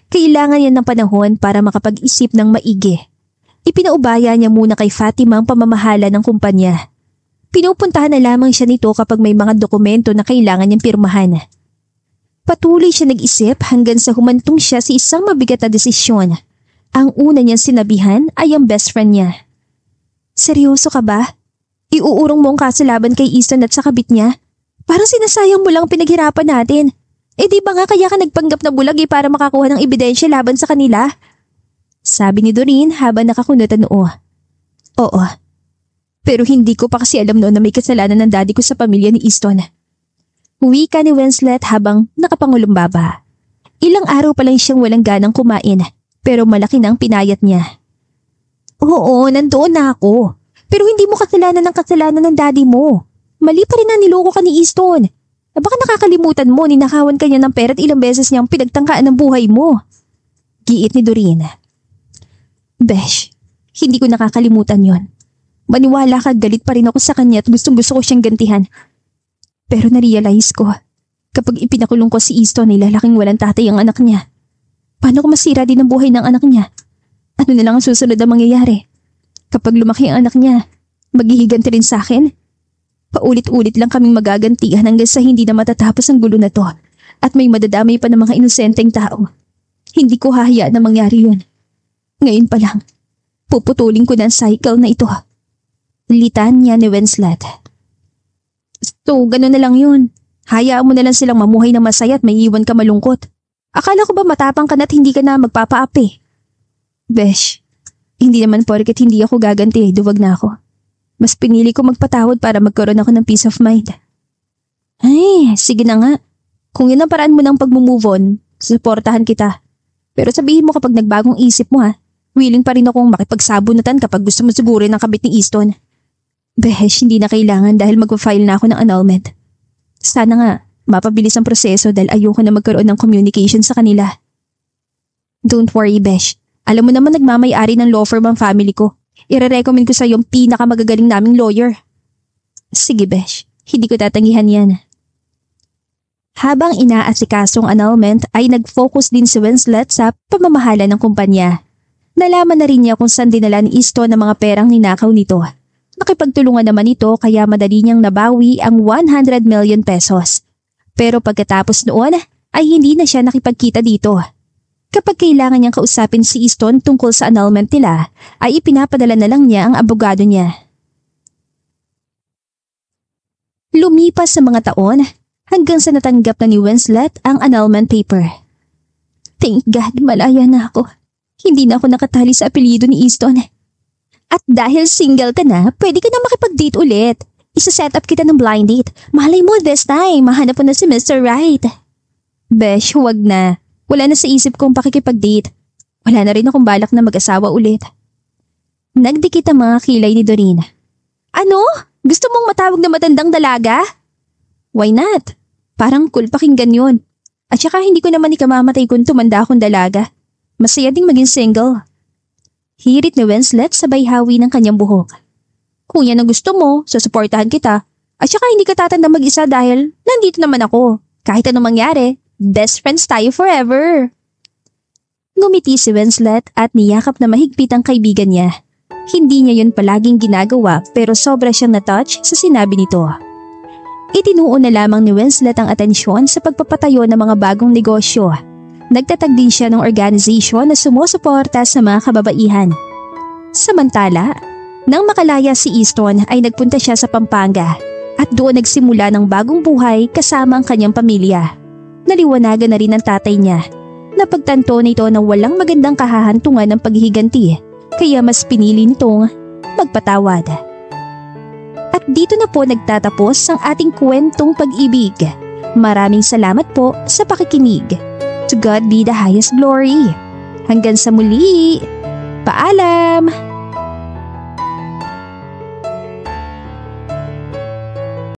Kailangan niya ng panahon para makapag-isip ng maigi. Ipinaubaya niya muna kay Fatima ang pamamahala ng kumpanya. Pinupuntahan na lamang siya nito kapag may mga dokumento na kailangan niyang pirmahan. Patuloy siya nag-isip hanggang sa humantong siya sa isang mabigat na desisyon. Ang una niyang sinabihan ay ang best friend niya. Seryoso ka ba? Iuurong mo ang kaso laban kay Easton at sa kabit niya? Parang sinasayang mo lang pinaghirapan natin. Di ba nga kaya ka nagpanggap na bulag para makakuha ng ebidensya laban sa kanila? Sabi ni Doreen habang nakakunot ang noo. Oo. Pero hindi ko pa kasi alam noon na may kasalanan ng daddy ko sa pamilya ni Easton. Wika ni Winslet habang nakapangulumbaba. Ilang araw pa lang siyang walang ganang kumain. Pero malaki na ang pinayat niya. Oo, nandoon na ako. Pero hindi mo kasalanan ng daddy mo. Mali pa rin na niloko ka ni Easton. Baka nakakalimutan mo, ninakawan ka niya ng pera at ilang beses niyang pinagtangkaan ng buhay mo. Giit ni Doreen. Besh, hindi ko nakakalimutan yon. Maniwala ka, galit pa rin ako sa kanya at gustong gusto ko siyang gantihan. Pero narealize ko, kapag ipinakulong ko si Easton ay lalaking walang tatay ang anak niya. Paano ko masira din ang buhay ng anak niya? Ano na lang ang susunod na mangyayari? Kapag lumaki ang anak niya, maghihiganti rin sa akin? Paulit-ulit lang kaming magagantihan hanggang sa hindi na matatapos ang gulo na to at may madadamay pa ng mga inosenteng tao. Hindi ko hahayaan na mangyari yun. Ngayon pa lang, puputulin ko na ang cycle na ito. Litanya ni Winslet. So, gano'n na lang yun. Hayaan mo na lang silang mamuhay na masaya at may iwan ka malungkot. Akala ko ba matapang ka na't hindi ka na magpapaapi? Besh, hindi naman porket hindi ako gaganti, duwag na ako. Mas pinili ko magpatawad para magkaroon ako ng peace of mind. Ay, sige na nga. Kung yun ang paraan mo ng pag-move on, suportahan kita. Pero sabihin mo kapag nagbagong isip mo ha, willing pa rin akong makipagsabunutan kapag gusto mo sigurin ang kabit ni Easton. Besh, hindi na kailangan dahil magpa-file na ako ng annulment. Sana nga, mapabilis ang proseso dahil ayoko na magkaroon ng communication sa kanila. Don't worry, Besh. Alam mo naman nagmamay-ari ng law firm ang family ko. Ire-recommend ko sa yung pinakamagagaling naming lawyer. Sige, Besh. Hindi ko tatanggihan yan. Habang inaasikasong annulment ay nag-focus din si Winslet sa pamamahala ng kumpanya. Nalaman na rin niya kung saan dinala ni Easton ang mga perang ninakaw nito. Nakipagtulungan naman ito kaya madali niyang nabawi ang 100 million pesos. Pero pagkatapos noon ay hindi na siya nakipagkita dito. Kapag kailangan niyang kausapin si Easton tungkol sa annulment nila, ay ipinapadala na lang niya ang abogado niya. Lumipas sa mga taon hanggang sa natanggap na ni Winslet ang annulment paper. Thank God, malaya na ako. Hindi na ako nakatali sa apelyido ni Easton. At dahil single ka na, pwede ka na makipag-date ulit. Isa-set up kita ng blind date. Malay mo this time, mahanap mo na si Mr. Right. Besh, huwag na. Wala na sa isip kong pakikipag-date. Wala na rin akong balak na mag-asawa ulit. Nagdikit ang mga kilay ni Doreen. Ano? Gusto mong matawag na matandang dalaga? Why not? Parang cool pakinggan yun. At saka hindi ko naman ikamamatay kung tumanda akong dalaga. Masaya ding maging single. Hirit ni Winslet sabay hawi ng kanyang buhok. Kung yan ang gusto mo, susuportahan kita. At saka hindi ka tatanda mag-isa dahil nandito naman ako. Kahit anong mangyari, best friends tayo forever. Ngumiti si Winslet at niyakap na mahigpit ang kaibigan niya. Hindi niya yun palaging ginagawa pero sobra siyang na-touch sa sinabi nito. Itinuon na lamang ni Winslet ang atensyon sa pagpapatayo ng mga bagong negosyo. Nagtatag din siya ng organisasyon na sumusuporta sa mga kababaihan. Samantala, nang makalaya si Easton ay nagpunta siya sa Pampanga at doon nagsimula ng bagong buhay kasama ang kanyang pamilya. Naliwanagan na rin ang tatay niya. Napagtanto nito na walang magandang kahahantungan ng paghihiganti kaya mas pinili nitong magpatawad. At dito na po nagtatapos ang ating kwentong pag-ibig. Maraming salamat po sa pakikinig. To God be the highest glory. Hanggang sa muli. Paalam!